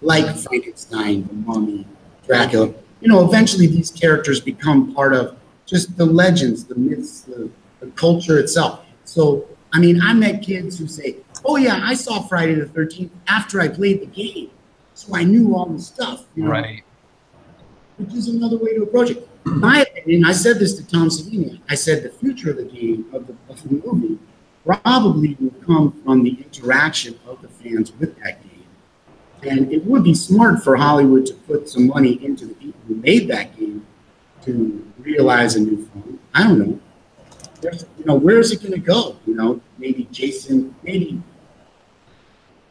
like Frankenstein, the Mummy, Dracula. You know, eventually these characters become part of just the legends, the myths, the culture itself. So, I mean, I met kids who say, oh yeah, I saw Friday the 13th after I played the game. So I knew all the stuff, you know? Right. Which is another way to approach it. In my opinion, I said this to Tom Savini. I said the future of the game, of the movie, probably will come from the interaction of the fans with that game. And it would be smart for Hollywood to put some money into the people who made that game to realize a new form. I don't know. Where is it going to go? Maybe Jason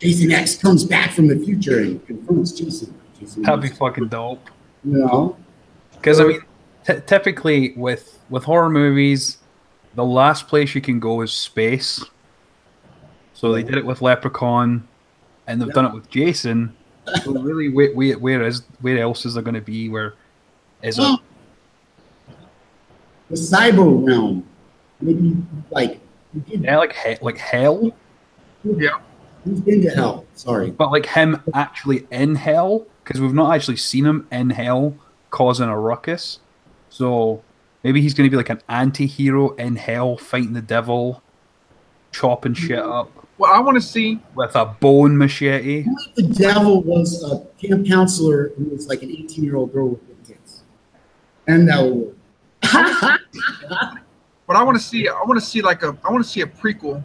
X comes back from the future and confronts Jason. That'd be fucking dope. No. Because I mean, typically with horror movies, the last place you can go is space. So they did it with Leprechaun, and they've done it with Jason. So really, where else is there going to be? Where is it? The cyber realm. Maybe like hell. Yeah. Who's been to hell? Sorry. But like him actually in hell, because we've not actually seen him in hell causing a ruckus. So maybe he's going to be like an anti-hero in hell fighting the devil, chopping shit up. Well, I want to see with a bone machete. What if the devil was a camp counselor who was like an 18-year-old girl with big tits? And that would work. But I want to see a prequel.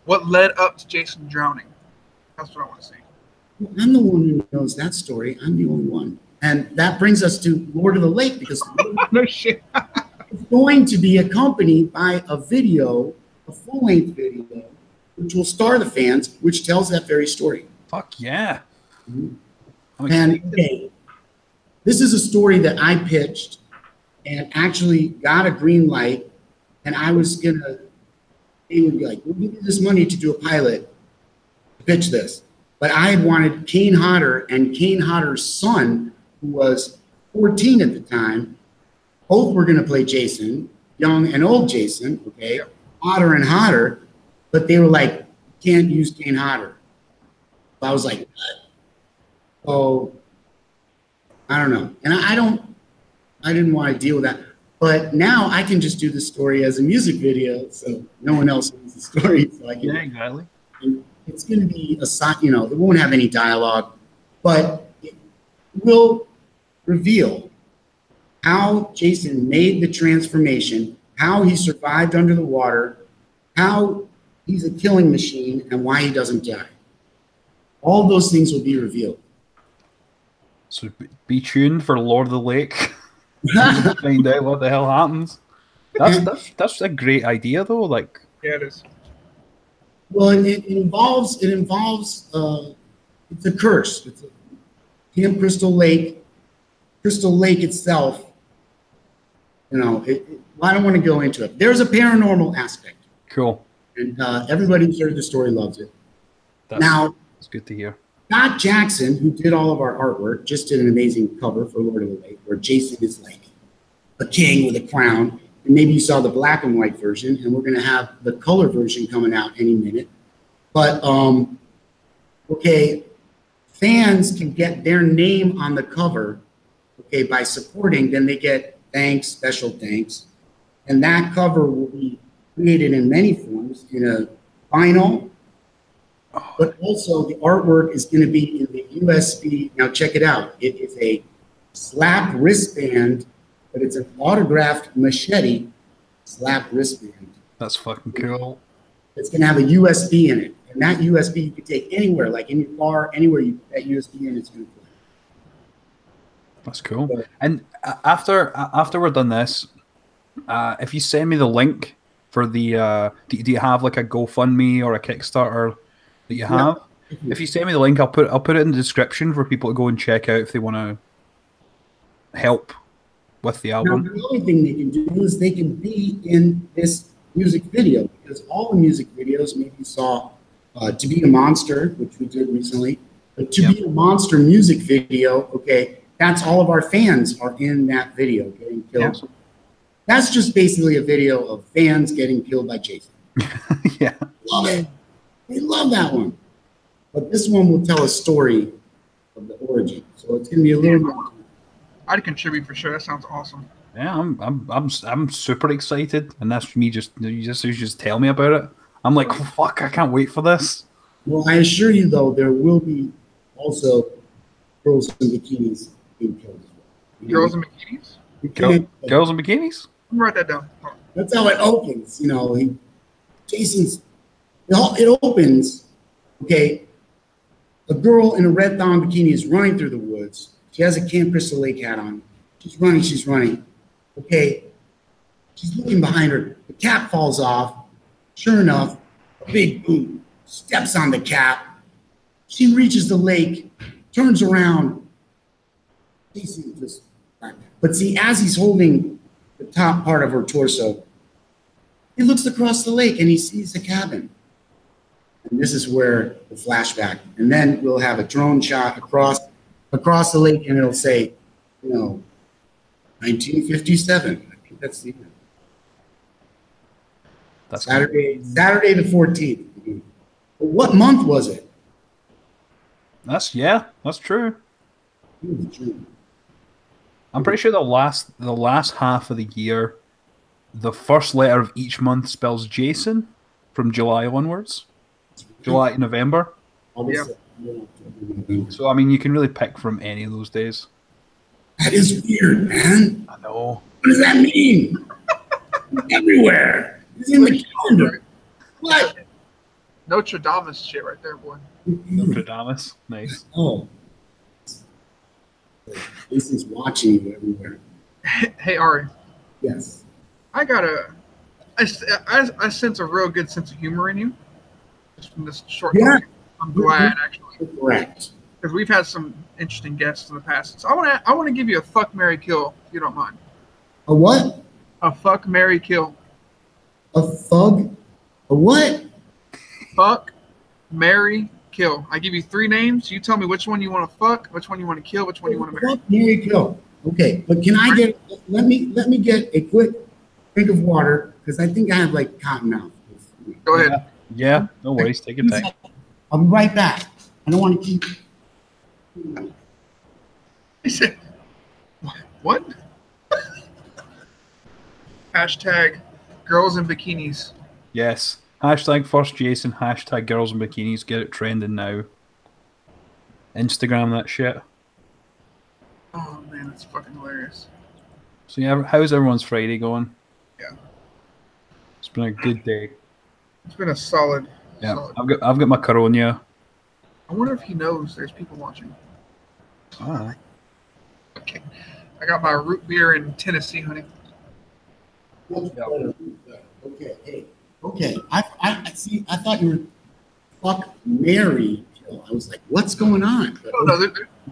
What led up to Jason drowning? That's what I want to see. Well, I'm the one who knows that story. I'm the only one. And that brings us to Lord of the Lake, because No shit. it's going to be accompanied by a video, a full-length video, which will star the fans, which tells that very story. Fuck yeah. Mm-hmm. And okay, this is a story that I pitched and actually got a green light, and I was gonna, they would be like, we'll give you this money to do a pilot, to pitch this. But I had wanted Kane Hodder and Kane Hodder's son, who was 14 at the time. Both were gonna play Jason, young and old Jason, okay? Hodder and Hodder, but they were like, can't use Kane Hodder. So I was like, what? So I don't know. And I didn't want to deal with that. But now I can just do the story as a music video, so no one else knows the story. So I can. Yeah, exactly. And it's going to be it won't have any dialogue, but it will reveal how Jason made the transformation, how he survived under the water, how he's a killing machine, and why he doesn't die. All those things will be revealed. So be tuned for Lord of the Lake. Find out what the hell happens. That's a great idea though. Like, Yeah, it is. Well, it involves it's a curse. It's a Camp Crystal Lake. Crystal Lake itself, you know, I don't want to go into it. There's a paranormal aspect. Cool. And everybody who's heard the story loves it. That's good to hear. Scott Jackson, who did all of our artwork, just did an amazing cover for Lord of the Lake, where Jason is like a king with a crown. And maybe you saw the black and white version, and we're going to have the color version coming out any minute. But, okay, fans can get their name on the cover, okay, by supporting. Then they get thanks, special thanks. And that cover will be created in many forms, in a vinyl, but also the artwork is going to be in the USB. Now check it out. It is a slap wristband, but it's an autographed machete slap wristband. That's fucking cool. It's going to have a USB in it. And that USB you can take anywhere, like in your car, anywhere you put that USB in, it's going to play. That's cool. And after we're done this, if you send me the link for the, do you have like a GoFundMe or a Kickstarter that you have? Yeah. If you send me the link, I'll put it in the description for people to go and check out if they want to help with the album. Now, the only thing they can do is they can be in this music video, because all the music videos, maybe you saw To Be a Monster, which we did recently, but To Be a Monster music video, okay, that's all of our fans are in that video getting killed. Yeah. That's just basically a video of fans getting killed by Jason. Yeah. Love it. We love that one. But this one will tell a story of the origin. So it's going to be a little more. I'd contribute for sure. That sounds awesome. Yeah, I'm super excited, and that's me. You just tell me about it. I'm like, oh, fuck, I can't wait for this. Well, I assure you, though, there will be also girls in bikinis being killed as well. Girls in bikinis? Girls in bikinis? Let me write that down. That's how it opens. You know, it opens, okay, a girl in a red thong bikini is running through the woods. She has a Camp Crystal Lake hat on. She's running. Okay, she's looking behind her. The cap falls off. Sure enough, a big boot steps on the cap. She reaches the lake, turns around. But see, as he's holding the top part of her torso, he looks across the lake and he sees a cabin. And this is where the flashback. And then we'll have a drone shot across the lake, and it'll say, you know, 1957. I think that's the end. That's Saturday the 14th. But what month was it? That's true. I'm pretty sure the last half of the year, the first letter of each month spells Jason from July onwards. July to November. Yeah. So I mean, you can really pick from any of those days. That is weird, man. I know. What does that mean? Everywhere. It's in the calendar. What? Notre Dame shit right there, boy. Notre Dame. Nice. Oh. This is watching you everywhere. Hey, Ari. Yes. I sense a real good sense of humor in you. Just from this short time. I'm glad, actually. Correct. Because we've had some interesting guests in the past. So I want to give you a fuck, marry, kill, if you don't mind. A what? A fuck, marry, kill. A thug? A what? Fuck, marry, kill. I give you 3 names. You tell me which one you want to fuck, which one you want to kill, which one you want to marry. Fuck, marry, kill. Okay, but can I get? Let me get a quick drink of water, because I think I have like cotton mouth. Go ahead. Yeah, no worries. Take your time. I'll be right back. I don't want to keep. He said, what? Hashtag girls in bikinis. Yes. Hashtag first Jason. Hashtag girls in bikinis. Get it trending now. Instagram that shit. Oh man, that's fucking hilarious. So yeah, how's everyone's Friday going? Yeah. It's been a good day. It's been a solid. Yeah, solid. I've got my Corona. I wonder if he knows there's people watching. Oh. Okay. I got my root beer in Tennessee, honey. Okay, hey. Okay. I see. I thought you were fuck, marry, I was like, what's going on? But,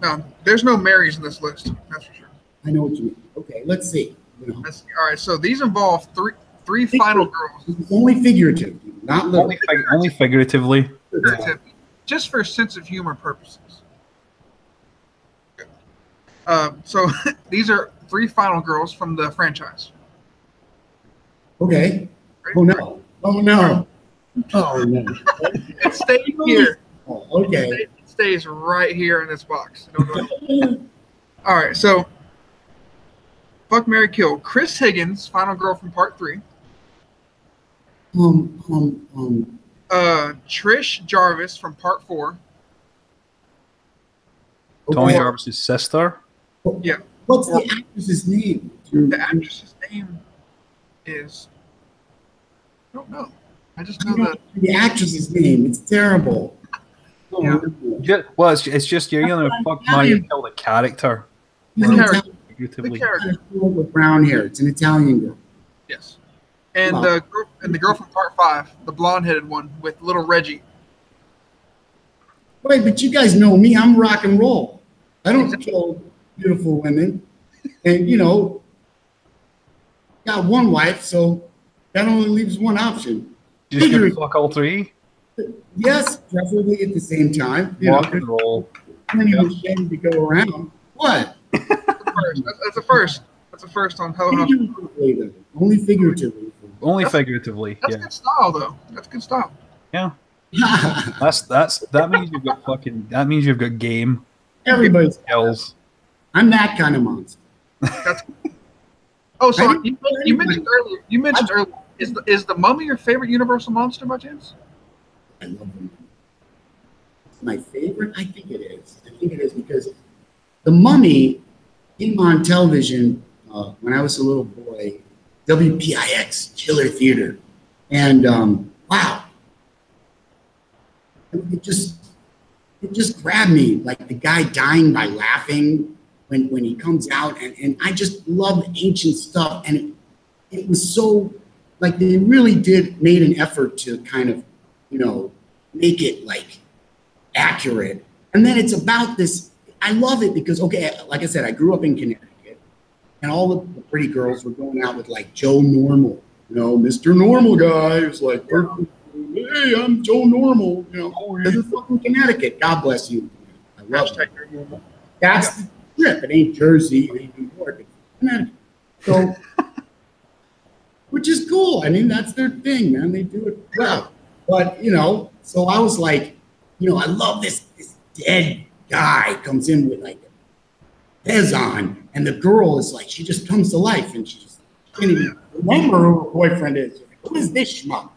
no, there's no Marys in this list. That's for sure. I know what you mean. Okay, let's see. All right, so these involve three final girls. Only figurative, not literal. Only figuratively. Just for sense of humor purposes. So these are 3 final girls from the franchise. Okay. Oh no. Oh no. Oh no. It stays here. Oh, okay. It stays right here in this box. All right, so fuck, marry, kill. Chris Higgins, final girl from part 3. Trish Jarvis from part 4. Tony Jarvis's sister. Yeah. What's the actress's name? The actress's name is, I don't know. I just know the actress's name. It's terrible. Yeah. Well, it's just you're gonna fuck my kill the character. The Figuratively. character with brown hair. It's an Italian girl. Yes. And the girl from part 5, the blonde-headed one with little Reggie. Wait, but you guys know me. I'm rock and roll. I don't kill beautiful women. And, got one wife, so that only leaves one option. Just gonna fuck all 3? Yes, preferably at the same time. Rock and roll. Plenty of shame to go around. What? That's a first. That's a first on Hellhounds. Only figuratively. Only figuratively. That's good style, though. That's good style. Yeah. That means you've got That means you've got game. Everybody's skills. I'm that kind of monster. Oh, so you mentioned earlier. Is the Mummy your favorite Universal monster by chance? I love them. It's my favorite. I think it is. Because the Mummy came on television when I was a little boy. WPIX Chiller Theater, and wow, it just grabbed me, like the guy dying by laughing when he comes out, and I just love ancient stuff, and it was so, like, they really made an effort to kind of make it like accurate, and then it's about this. I love it because, okay, like I said, I grew up in Connecticut. And all the pretty girls were going out with like Joe Normal, Mr. Normal guy who's like, hey, I'm Joe Normal, this is fucking Connecticut. God bless you. I love it. That's the trip. It ain't Jersey, it ain't New York, it's Connecticut. So, which is cool. I mean, that's their thing, man. They do it well. But, so I was like, I love this dead guy comes in with like Fez on, and the girl is like, she just comes to life, and she just can't even remember who her boyfriend is. Like, who is this schmuck?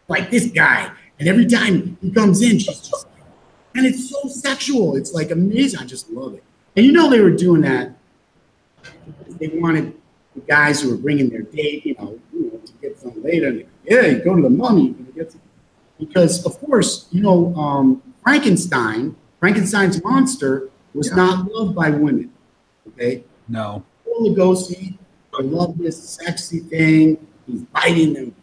Like this guy. And every time he comes in, she's just like, and it's so sexual. It's like amazing. I just love it. And they were doing that because they wanted the guys who were bringing their date, to get some later. And you go to the Mummy. Because, of course, Frankenstein's monster was not loved by women. Okay? No. Lugosi, I love this sexy thing. He's biting them,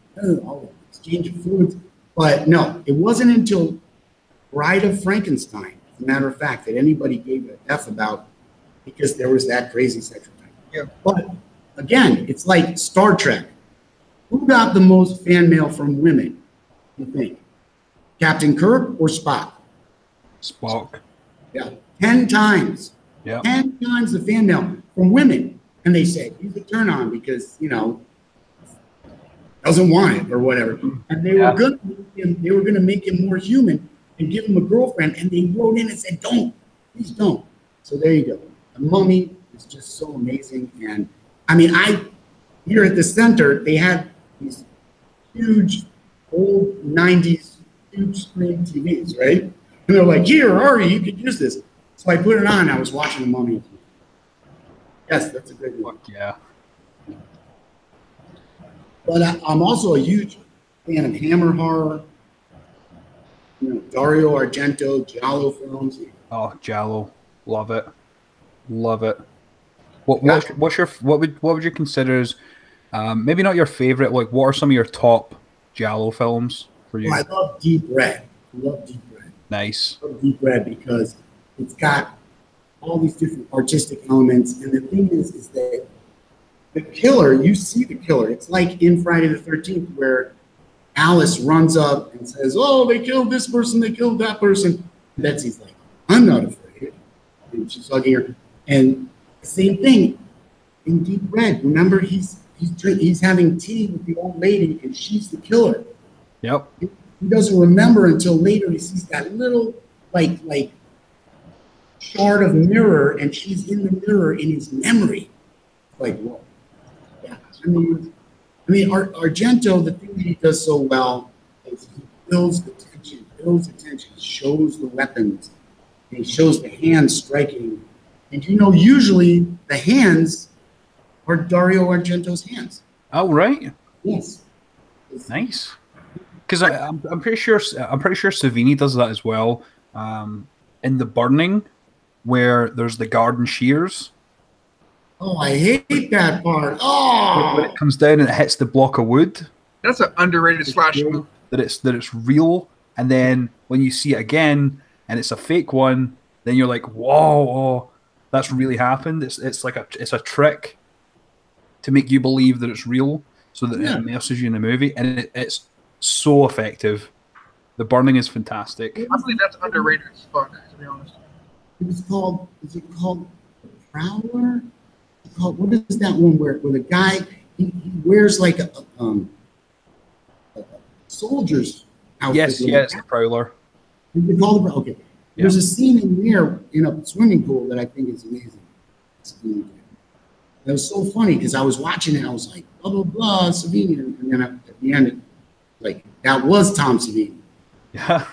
all exchange of foods. But no, it wasn't until Bride of Frankenstein, as a matter of fact, that anybody gave a F about, because there was that crazy sexual thing. Yeah. But again, it's like Star Trek. Who got the most fan mail from women, you think? Captain Kirk or Spock? Spock. Yeah. 10 times. Yeah. 10 times the fan mail from women. And they say, he's a turn on because, doesn't want it or whatever. And they were gonna make him more human and give him a girlfriend. And they wrote in and said, don't, please don't. So there you go. The Mummy is just so amazing. And I mean, here at the center, they had these huge old 90s huge screen TVs, right? And they're like, here, Ari, you could use this. So I put it on. I was watching The Mummy. Yes, that's a good one. Yeah. But I'm also a huge fan of Hammer horror. Dario Argento, Giallo films. Oh, Giallo, love it. What would you consider as maybe not your favorite? Like, what are some of your top Giallo films for you? I love Deep Red. Nice. Deep Red because it's got all these different artistic elements. And the thing is that the killer, you see the killer. It's like in Friday the 13th where Alice runs up and says, oh, they killed this person, they killed that person. And Betsy's like, I'm not afraid. And she's hugging her. And the same thing in Deep Red. Remember, he's having tea with the old lady and she's the killer. Yep. He doesn't remember until later. He sees that little like shard of mirror, and she's in the mirror in his memory. Like, whoa. Yeah. I mean, Argento, the thing that he does so well is he builds the tension, he shows the weapons, and he shows the hands striking. And usually the hands are Dario Argento's hands. Oh, right. Yes. Nice. Because I'm pretty sure Savini does that as well. In The Burning, where there's the garden shears. Oh, I hate that part. Oh, when it comes down and it hits the block of wood. That's an underrated slasher move. That it's real, and then when you see it again and it's a fake one, then you're like, whoa, that's really happened. It's a trick to make you believe that it's real, so that it immerses you in the movie, and it's so effective. The Burning is fantastic. I believe that's underrated as fuck, to be honest. Is it called The Prowler? What is that one where the guy he wears like a soldier's outfit? Yes, The Prowler. Is it called okay. Yeah. There's a scene in there in a swimming pool that I think is amazing. It was so funny because I was watching it and I was like, blah, blah, blah, Savini. And then at the end, that was Tom Savini. Yeah.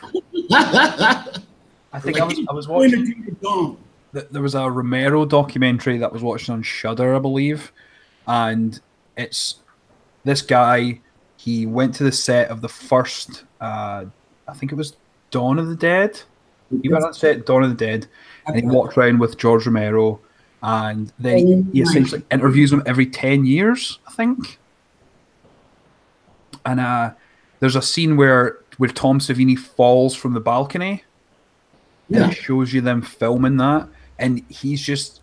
I think I was watching. There was a Romero documentary that I was watching on Shudder, I believe. And it's this guy, he went to the set of the first, I think it was Dawn of the Dead. He went on set Dawn of the Dead, and he walked around with George Romero. And then he essentially interviews him every 10 years, I think. And there's a scene where Tom Savini falls from the balcony. And it shows you them filming that. And he's just,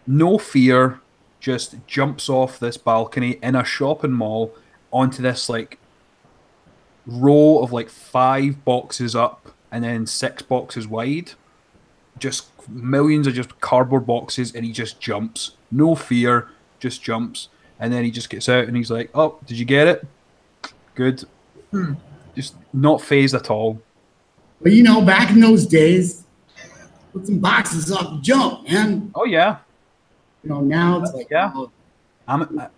no fear, just jumps off this balcony in a shopping mall onto this like row of like 5 boxes up and then 6 boxes wide. Just millions of just cardboard boxes, and he just jumps. No fear, just jumps. And then he just gets out and he's like, oh, did you get it? Good. Just not phased at all. But back in those days, put some boxes up and jump, man. Oh, yeah. Now it's like, yeah.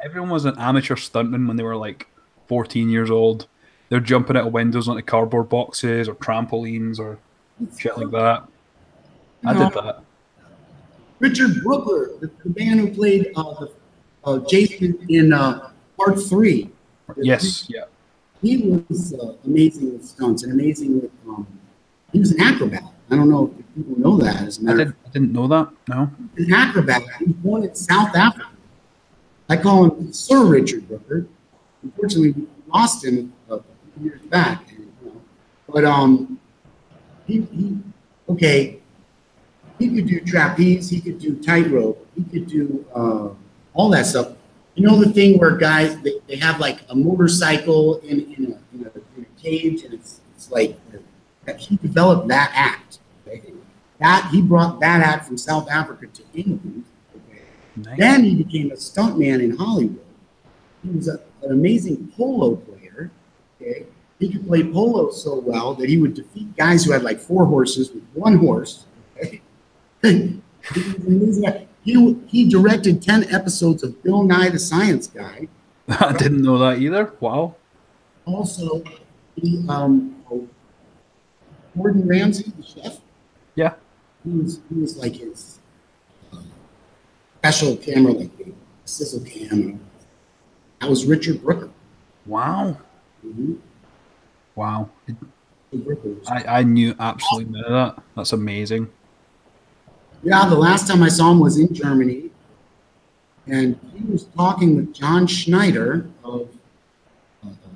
Everyone was an amateur stuntman when they were like 14 years old. They're jumping out of windows onto cardboard boxes or trampolines or shit like that. I did that. Richard Brooker, the man who played Jason in Part 3. Yes, yeah. He was amazing with stunts and amazing with. He was an acrobat. I don't know if people know that. As a matter I didn't know that. No. An acrobat. He was born in South Africa. I call him Sir Richard Brooker. Unfortunately, we lost him a few years back. But he could do trapeze. He could do tightrope. He could do all that stuff. The thing where guys they have like a motorcycle in a cage, and it's like he developed that act. That he brought that act from South Africa to England. Nice. Then he became a stuntman in Hollywood. He was an amazing polo player. Okay, he could play polo so well that he would defeat guys who had like 4 horses with 1 horse. Okay? He directed 10 episodes of Bill Nye the Science Guy. I didn't know that either. Wow. Also, Gordon Ramsay, the chef. Yeah. He was like his special camera, like the sizzle cam. That was Richard Brooker. Wow. Mm-hmm. Wow. I knew absolutely none of that. That's amazing. Yeah, the last time I saw him was in Germany, and he was talking with John Schneider of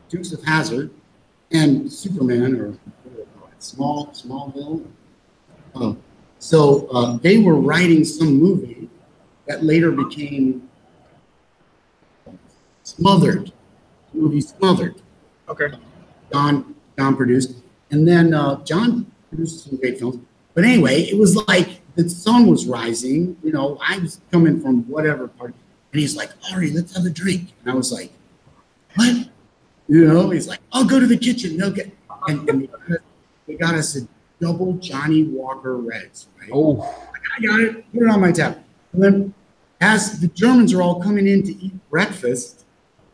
Dukes of Hazzard and Superman, or whatever. Smallville. So they were writing some movie that later became Smothered. The movie Smothered. Okay. John produced, and then John produced some great films. But anyway, it was like the sun was rising. You know, I was coming from whatever part, and he's like, "Ari, let's have a drink." And I was like, "What?" You know, he's like, "I'll go to the kitchen." They'll get, and they got us a double Johnny Walker Reds. Right? Oh, I got it. Put it on my tab. And then, as the Germans are all coming in to eat breakfast,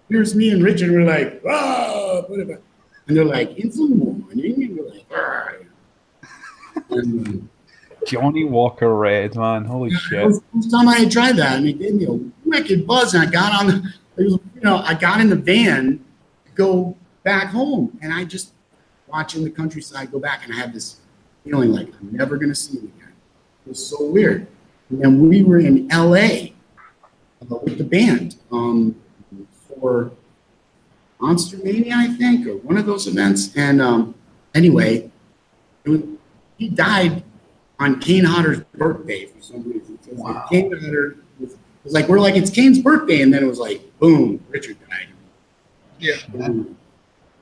here's me and Richard. We're like, "Oh, whatever." And they're like, "It's the morning," and we're like, "Ah." And, Johnny Walker Red, man. Holy shit. the first time I had tried that, and it gave me a wicked buzz. And I got on I got in the van to go back home, and I just watching the countryside go back, and I had this feeling like I'm never going to see him again. It was so weird. And then we were in LA with the band for Monster Mania, I think, or one of those events. And anyway, he died on Kane Hodder's birthday for some reason. So wow. Like Kane Hodder was like, we're like, it's Kane's birthday, and then it was like, boom, Richard died. Yeah.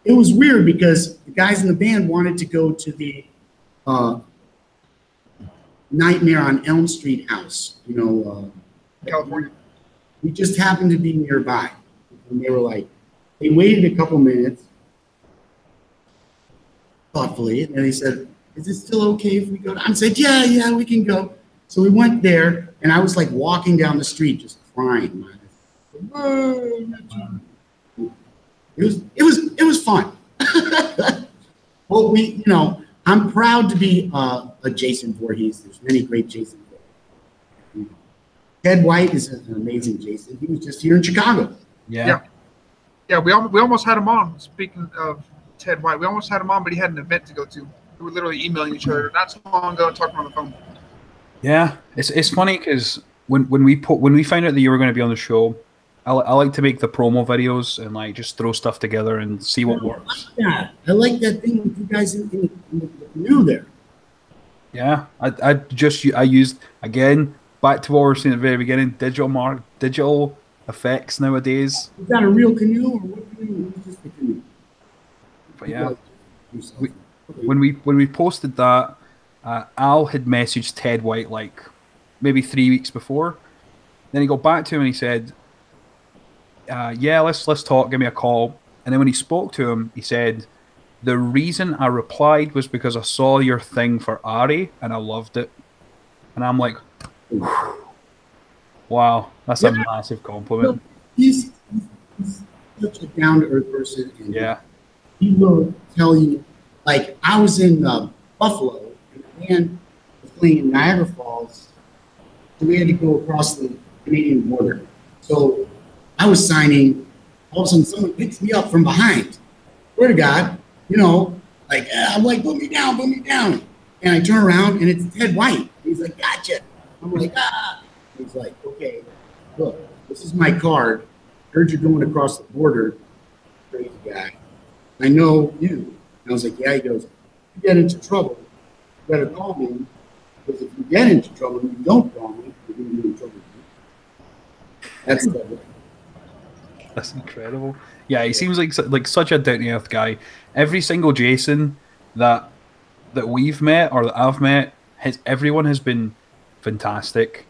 It was weird because the guys in the band wanted to go to the Nightmare on Elm Street house, California. We just happened to be nearby. And they were like, they waited a couple minutes thoughtfully, and then they said, "Is it still okay if we go?" I said, yeah, we can go. So we went there, and I was like walking down the street just crying. It was fun. Well, I'm proud to be a Jason Voorhees. There's many great Jason Voorhees. Ted White is an amazing Jason. He was just here in Chicago. Yeah. We almost had him on. Speaking of Ted White, we almost had him on, but he had an event to go to. We were literally emailing each other not so long ago, talking on the phone. Yeah, it's funny because when we found out that you were going to be on the show, I like to make the promo videos and like just throw stuff together and see what works. Yeah, I like that thing with you guys in the canoe there. Yeah, I used again back to what we were saying at the very beginning. Digital effects nowadays. Is that a real canoe or what canoe? Is just the canoe? But yeah, when we posted that, Al had messaged Ted White like maybe 3 weeks before. Then he got back to him and he said, "Yeah, let's talk. Give me a call." And then when he spoke to him, he said, "The reason I replied was because I saw your thing for Ari and I loved it." And I'm like, wow, that's a massive compliment. He's such a down-to-earth person. And yeah. He will tell you, like, I was in Buffalo, and the band was playing in Niagara Falls, so we had to go across the Canadian border. So I was signing, all of a sudden someone picks me up from behind. Swear to God, I'm like, put me down. And I turn around, and it's Ted White. He's like, "Gotcha." I'm like, "Ah." He's like, "Okay, look, this is my card. Heard you're going across the border, crazy guy. I know you." And I was like, "Yeah." He goes, "If you get into trouble, you better call me, because if you get into trouble and you don't call me, you're going to be in trouble." That's the way. That's incredible. Yeah, he seems like such a down-to-earth guy. Every single Jason that we've met or that I've met, everyone has been fantastic.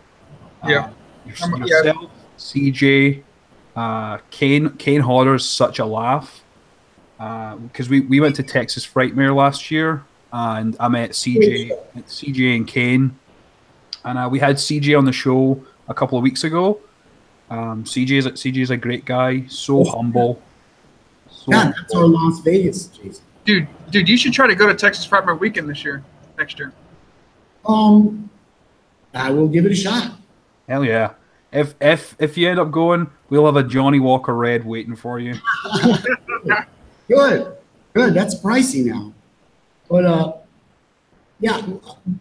Yeah. Yourself, CJ, Kane Hodder's such a laugh. Because we went to Texas Frightmare last year, and I met CJ and Kane, and we had CJ on the show a couple of weeks ago. CJ is a great guy, so humble. That's our Las Vegas, Jason. Dude, you should try to go to Texas Frightmare Weekend next year. I will give it a shot. Hell yeah! If you end up going, we'll have a Johnny Walker Red waiting for you. Good. That's pricey now, but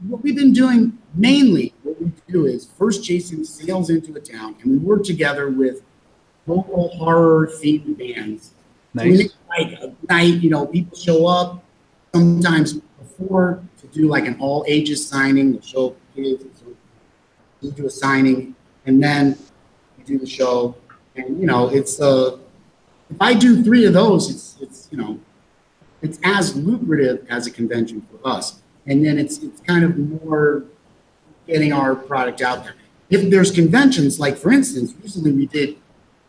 what we've been doing mainly, what we do is first Jason sails into a town, and we work together with local horror themed bands. Nice. So we make like a night, people show up sometimes before to do like an all ages signing, to show kids, we do a signing, and then we do the show. And you know, it's if I do 3 of those, it's you know, it's as lucrative as a convention for us. And then it's kind of more getting our product out there. If there's conventions, like for instance, recently we did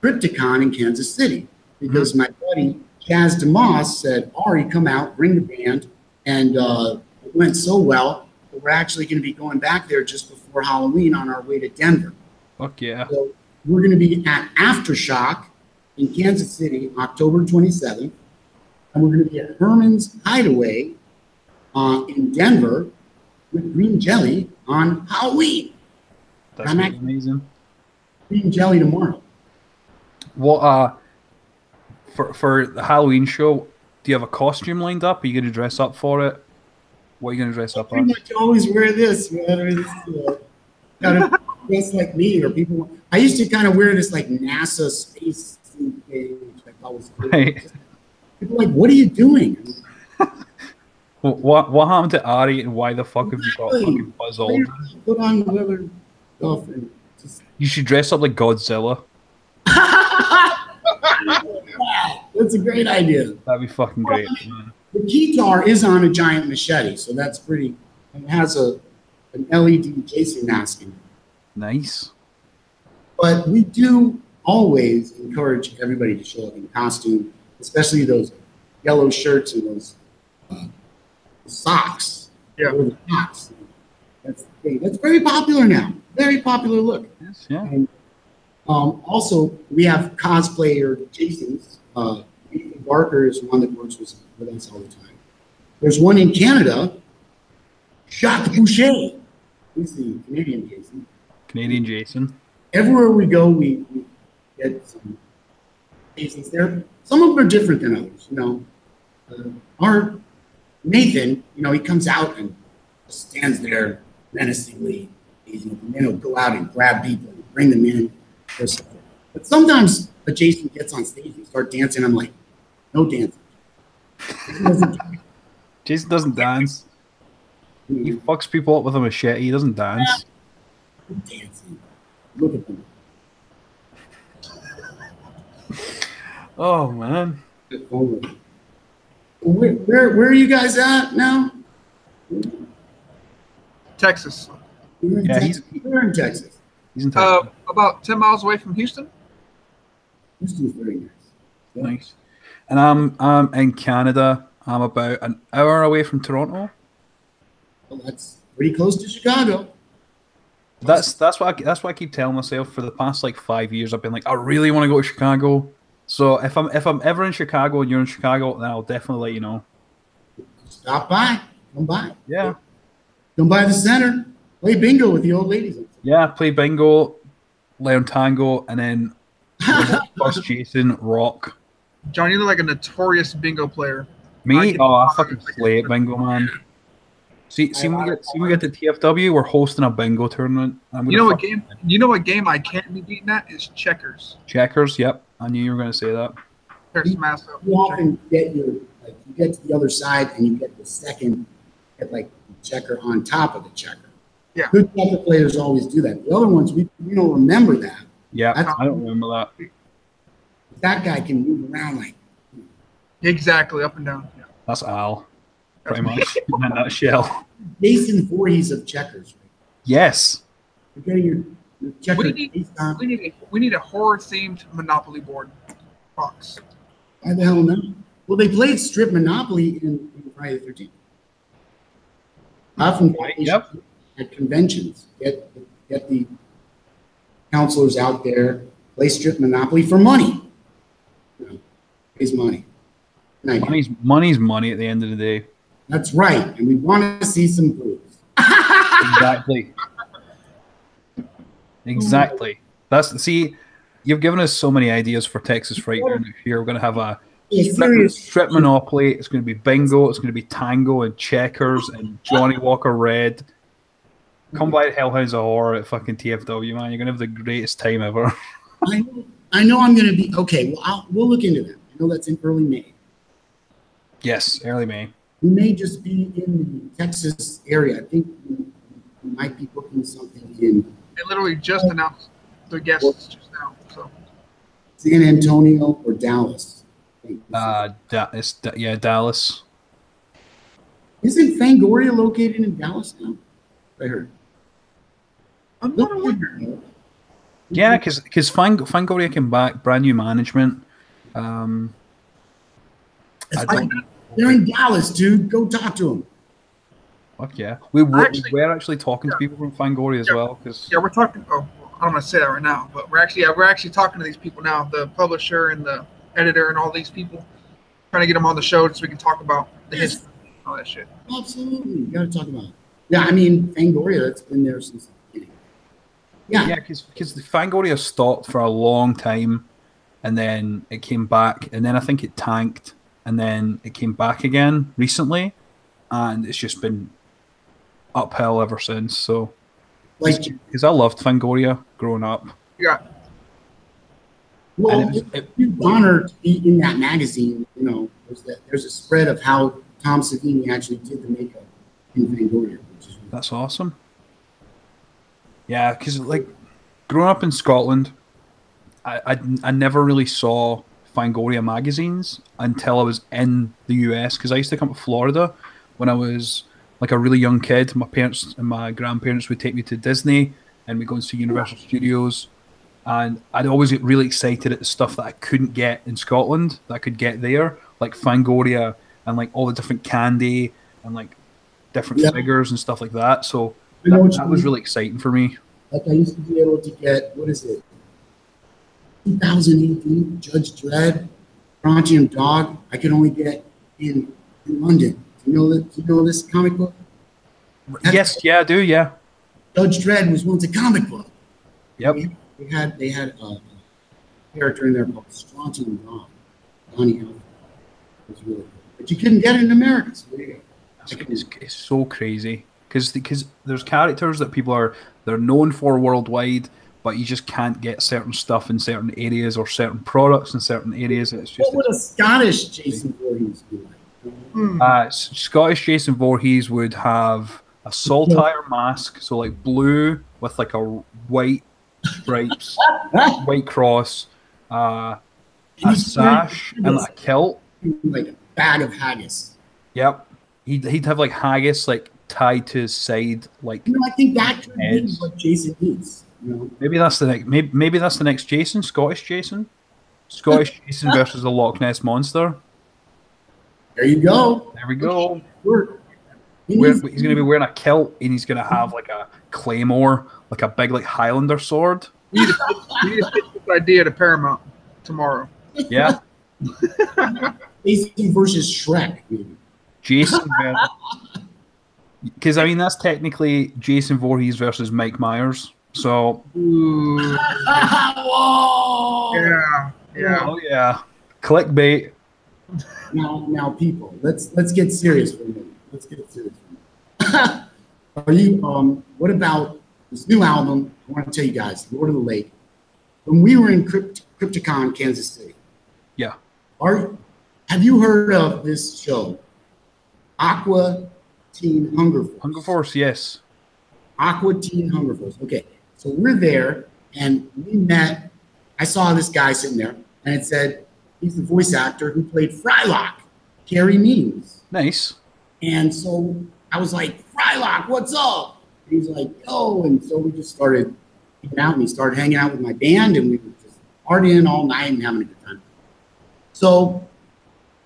Crypticon in Kansas City because my buddy Chaz DeMoss said, Ari, come out, bring the band. And it went so well that we're actually going to be going back there just before Halloween on our way to Denver. Fuck yeah. So we're going to be at Aftershock in Kansas City, October 27th. And we're going to be at Herman's Hideaway in Denver with Green Jelly on Halloween. That's amazing. Green Jelly tomorrow. What for the Halloween show, do you have a costume lined up? Are you going to dress up for it? What are you going to dress up pretty much always wear this. Gotta dress like me, or people. I used to kind of wear this like NASA space suit thing, which I thought was cool. Right. People are like, what are you doing? What happened to Ari, and why the fuck have you got fucking Buzz Aldrin? Put on whatever stuff and just. You should dress up like Godzilla. That's a great idea. That'd be fucking great. Man. The guitar is on a giant machete, so that's pretty. And it has an LED Jason mask in it. Nice. But we do always encourage everybody to show up in costume, especially those yellow shirts and those socks. Yeah. The socks. That's the thing. That's very popular now. Very popular look. Yes, yeah. And also, we have cosplayer Jasons. Ethan Barker is one that works with us all the time. There's one in Canada, Jacques Boucher. He's the Canadian Jason. Canadian Jason. Everywhere we go, we get some Jasons there. Some of them are different than others. You know, our Nathan, you know, he comes out and stands there menacingly. And then he'll go out and grab people and bring them in. But sometimes a Jason gets on stage and start dancing. I'm like, no dancing. Jason doesn't dance. He fucks people up with a machete. He doesn't dance. Dancing. Look at them. Oh man. Where are you guys at now? Texas. We're in Texas. We're in Texas. He's in Texas. About 10 miles away from Houston. Houston's very nice. Yeah. Nice. And I'm in Canada. I'm about an hour away from Toronto. Well, that's pretty close to Chicago. That's what I keep telling myself for the past like 5 years. I've been like, I really want to go to Chicago. So if I'm ever in Chicago and you're in Chicago, then I'll definitely let you know. Stop by. Come by. Yeah. Come by the center. Play bingo with the old ladies. Yeah, play bingo, learn tango, and then first Jason rock. John, you look like a notorious bingo player. Me? I fucking play at bingo, man. See when we get to TFW, we're hosting a bingo tournament. You know what game I can't be beaten at is checkers. Checkers, yep. I knew you were gonna say that. You often get you get to the other side and you get the second, like the checker on top of the checker. Yeah. Good checker players always do that. The other ones we don't remember that. Yeah, I don't remember that. That guy can move around like. Exactly, up and down. Yeah. That's Al, pretty much in a nutshell. Jason Voorhees of checkers. Right? Yes. You're getting your checker. We need a horror themed Monopoly board box. Why the hell not? Well, they played strip Monopoly in Friday the 13th. Often at conventions, get the counselors out there, play strip Monopoly for money. You know, raise money. Money's money at the end of the day. That's right, and we want to see some boobs. Exactly. See, you've given us so many ideas for Texas Fright Night here. We're going to have a strip Monopoly. It's going to be bingo. It's going to be tango and checkers and Johnny Walker Red. Come by Hellhounds of Horror at fucking TFW, man. You're going to have the greatest time ever. I know I'm going to be okay. Well, we'll look into that. I know that's in early May. Yes, early May. we may just be in the Texas area. I think we might be booking something in. They literally just announced their guests just now. So San Antonio or Dallas. Dallas. Isn't Fangoria located in Dallas now? I heard. I'm not aware. Yeah, because Fangoria came back, brand new management. They're in Dallas, dude. Go talk to them. Fuck yeah. We're actually talking to people from Fangoria as well. Yeah, we're talking. Oh, I don't want to say that right now, but we're actually talking to these people now. The publisher and the editor and all these people, trying to get them on the show so we can talk about the history and all that shit. Absolutely, you got to talk about it. Yeah, I mean Fangoria, that's been there since the beginning. Yeah, because the Fangoria stopped for a long time, and then it came back, and then I think it tanked, and then it came back again recently, and it's just been uphill ever since. So, because I loved Fangoria growing up. Yeah. Well, it's an honor to be in that magazine. You know, there's a spread of how Tom Savini actually did the makeup in Fangoria, which is that's awesome. Yeah, because like growing up in Scotland, I never really saw Fangoria magazines until I was in the US, because I used to come to Florida when I was like a really young kid. My parents and my grandparents would take me to Disney, and we'd go and see Universal Studios, and I'd always get really excited at the stuff that I couldn't get in Scotland that I could get there, like Fangoria and like all the different candy and like different figures and stuff like that. So that was really exciting for me. Like I used to be able to get, what is it, 2018 Judge Dredd, Strontium Dog. I could only get in London. Do you know this comic book? Yes, yeah, I do, yeah. Judge Dredd was once a comic book. Yep. They had a character in there called Strontium Dog. Donnie Alford. It was really good. But you couldn't get it in America. So there you go. It's so crazy because there's characters that they're known for worldwide, but you just can't get certain stuff in certain areas or certain products in certain areas. It's just, what would a Scottish Jason Voorhees be like? Scottish Jason Voorhees would have a saltire mask, so like blue with like a white stripes, white cross, a sash, and like a kilt. Like a bag of haggis. Yep. He'd have like haggis like tied to his side, like. You know, I think that could be what Jason needs. You know? Maybe that's the next. Maybe that's the next Jason, Scottish Jason versus the Loch Ness monster. There you go. There we go. He's going to be wearing a kilt, and he's going to have like a claymore, like a big like Highlander sword. We need to pitch this idea to Paramount tomorrow. Yeah. Jason versus Shrek, maybe. Jason, because I mean that's technically Jason Voorhees versus Mike Myers. So, whoa! Yeah. Oh yeah, clickbait. Now, people, let's get serious for a minute. Let's get serious. Are you? What about this new album? I want to tell you guys, Lord of the Lake. When we were in Crypticon, Kansas City. Yeah. Have you heard of this show? Aqua Teen Hunger Force. Hunger Force, yes. Aqua Teen Hunger Force. Okay, so we're there, and we met. I saw this guy sitting there, and it said he's the voice actor who played Frylock, Carrie Means. Nice. And so I was like, Frylock, what's up? And he's like, yo. And so we just started hanging out, and he started hanging out with my band, and we were just partying all night and having a good time. So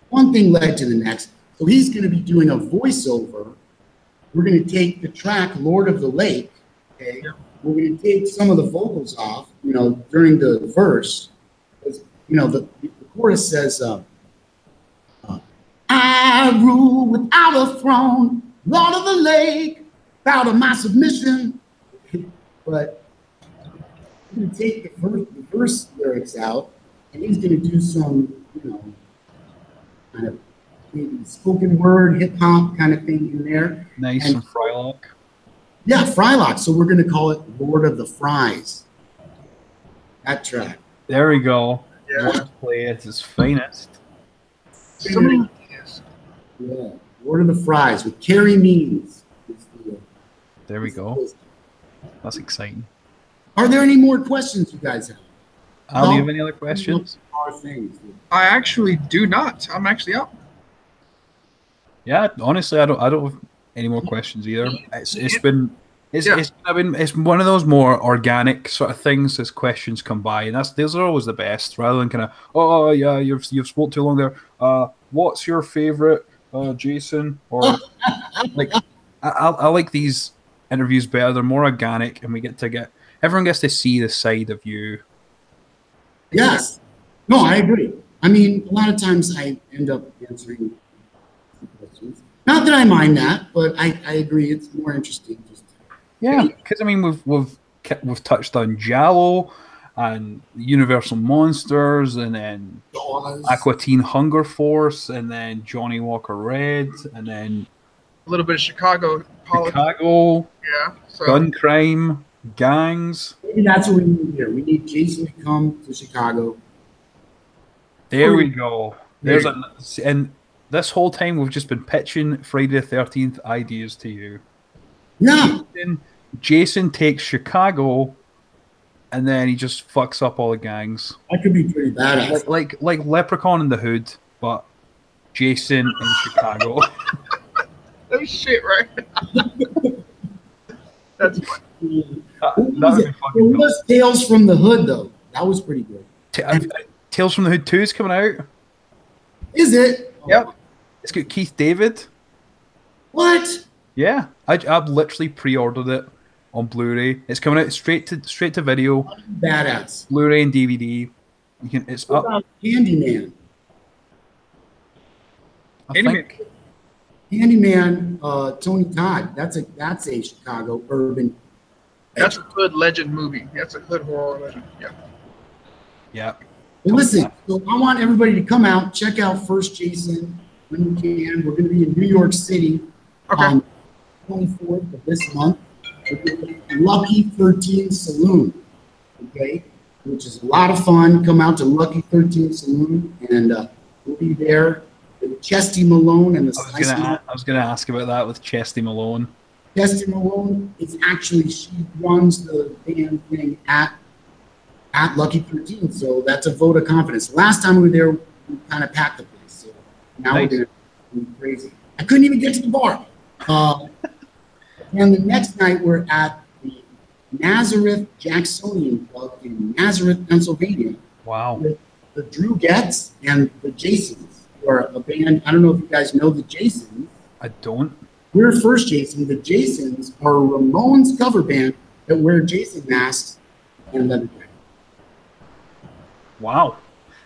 one thing led to the next. So he's going to be doing a voiceover. We're going to take the track Lord of the Lake. Okay, we're going to take some of the vocals off. You know, during the verse, because you know the chorus says, "I rule without a throne, Lord of the Lake, proud of my submission." But we're going to take the verse lyrics out, and he's going to do some, you know, kind of maybe spoken word, hip hop kind of thing in there. Nice and Frylock. Yeah, Frylock. So we're going to call it Lord of the Fries. That track. There we go. Yeah. Let's play it its finest. So many ideas. Yeah. Order the fries with Carrie Means. There we go. That's exciting. Are there any more questions you guys have? Al, do you have any other questions? I actually do not. I'm actually up. Yeah, honestly, I don't have any more questions either. It's been one of those more organic sort of things as questions come by, and those are always the best, rather than kind of, oh yeah, you've spoke too long there. What's your favorite Jason? Or like, I like these interviews better. They're more organic, and everyone gets to see the side of you. Yes. No, I agree. I mean, a lot of times I end up answering questions. Not that I mind that, but I agree. It's more interesting. Yeah, because I mean, we've touched on Giallo and Universal Monsters, and then Aqua Teen Hunger Force, and then Johnny Walker Red, and then a little bit of Chicago politics. Yeah. So. Gun crime, gangs. Maybe that's what we need here. We need Jason to come to Chicago. There we go. And this whole time we've just been pitching Friday the 13th ideas to you. Yeah. Jason takes Chicago, and then he just fucks up all the gangs. That could be pretty badass. Like Leprechaun in the Hood, but Jason in Chicago. Oh shit! Right. That's funny. That would be fucking it was Tales from the Hood, though. That was pretty good. Tales from the Hood 2 is coming out. Is it? Yep. It's got Keith David. What? Yeah, I've literally pre-ordered it on Blu-ray. It's coming out straight to video. Badass. Blu-ray and DVD. It's what up. About Candyman. Candyman, Tony Todd. That's a Chicago urban. That's a hood legend movie. That's a hood horror legend. Yeah. Yeah. Well, listen. So I want everybody to come out, check out First Jason when you can. We're going to be in New York City on 24th of this month. Lucky 13 Saloon. Okay, which is a lot of fun. Come out to Lucky 13 Saloon, and we'll be there. Chesty Malone and the I was gonna ask about that with Chesty Malone. Chesty Malone is actually, she runs the band thing at Lucky 13, so that's a vote of confidence. Last time we were there, we kind of packed the place, so now we're gonna be crazy. I couldn't even get to the bar. And the next night we're at the Nazareth Jacksonian Club in Nazareth, Pennsylvania. Wow. With the Drew Getz and the Jasons. Or a band. I don't know if you guys know the Jasons. I don't. We're First Jason. The Jasons are a Ramones cover band that wear Jason masks and leather jackets. Wow.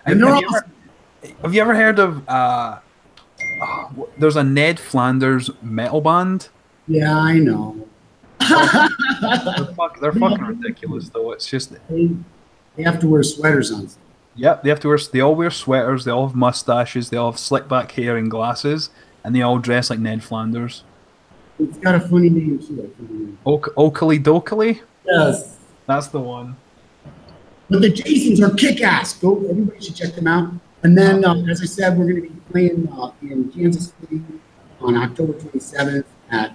And have you ever heard of there's a Ned Flanders metal band? Yeah, I know. They're fucking ridiculous though. It's just they have to wear sweaters on. Yep, they all wear sweaters, they all have mustaches, they all have slick back hair and glasses, and they all dress like Ned Flanders. It's got a funny name too. Oakley Dokley? Yes. That's the one. But the Jasons are kick-ass. Everybody should check them out. And then, as I said, we're going to be playing in Kansas City on October 27th at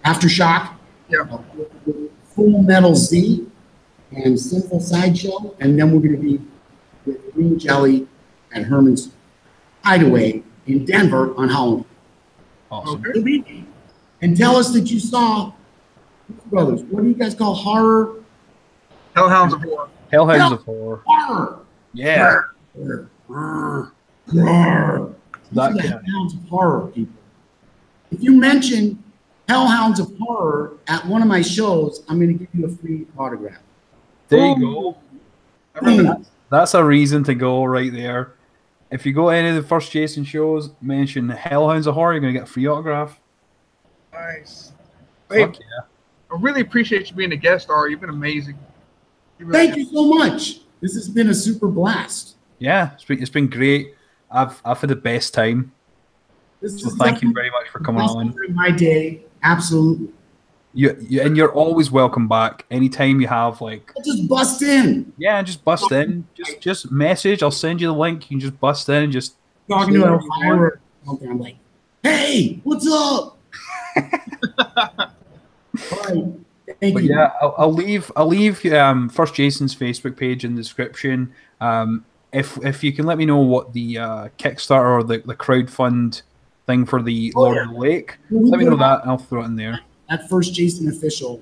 Aftershock. Yeah. Full Metal Z and Sinful Sideshow. And then we're going to be with Green Jelly at Herman's Hideaway in Denver on Halloween. Awesome. Okay. And tell us that you saw Brothers. What do you guys call horror? Hellhounds of Horror. Hellhounds of Horror. Horror. Yeah. Hellhounds of Horror, people. If you mention Hellhounds of Horror at one of my shows, I'm going to give you a free autograph. There you go. That's a reason to go right there. If you go to any of the First Jason shows, mention Hellhounds of Horror, you're going to get a free autograph. Nice. Fuck yeah. I really appreciate you being a guest, Ari. You've been amazing. Thank you so much. This has been a super blast. Yeah, it's been great. I've had the best time. So thank you very much for coming on. My day, absolutely. And you're always welcome back. Anytime you have just bust in. Yeah, just bust in. Just message. I'll send you the link. You can just bust in and just talking to Elvira or something. I'm like, hey, hey, what's up? All right. Thank you. Yeah, I'll leave First Jason's Facebook page in the description. If you can let me know what the Kickstarter or the crowdfund thing for the Lord of the Lake, let me know that, and I'll throw it in there. At First Jason Official.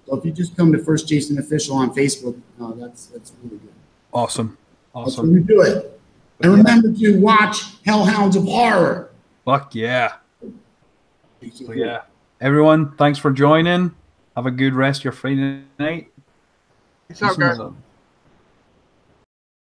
So if you just come to First Jason Official on Facebook, that's really good. Awesome. That's where we do it. And remember to watch Hellhounds of Horror. Fuck yeah. So yeah. Everyone, thanks for joining. Have a good rest of your Friday night. Peace out, guys.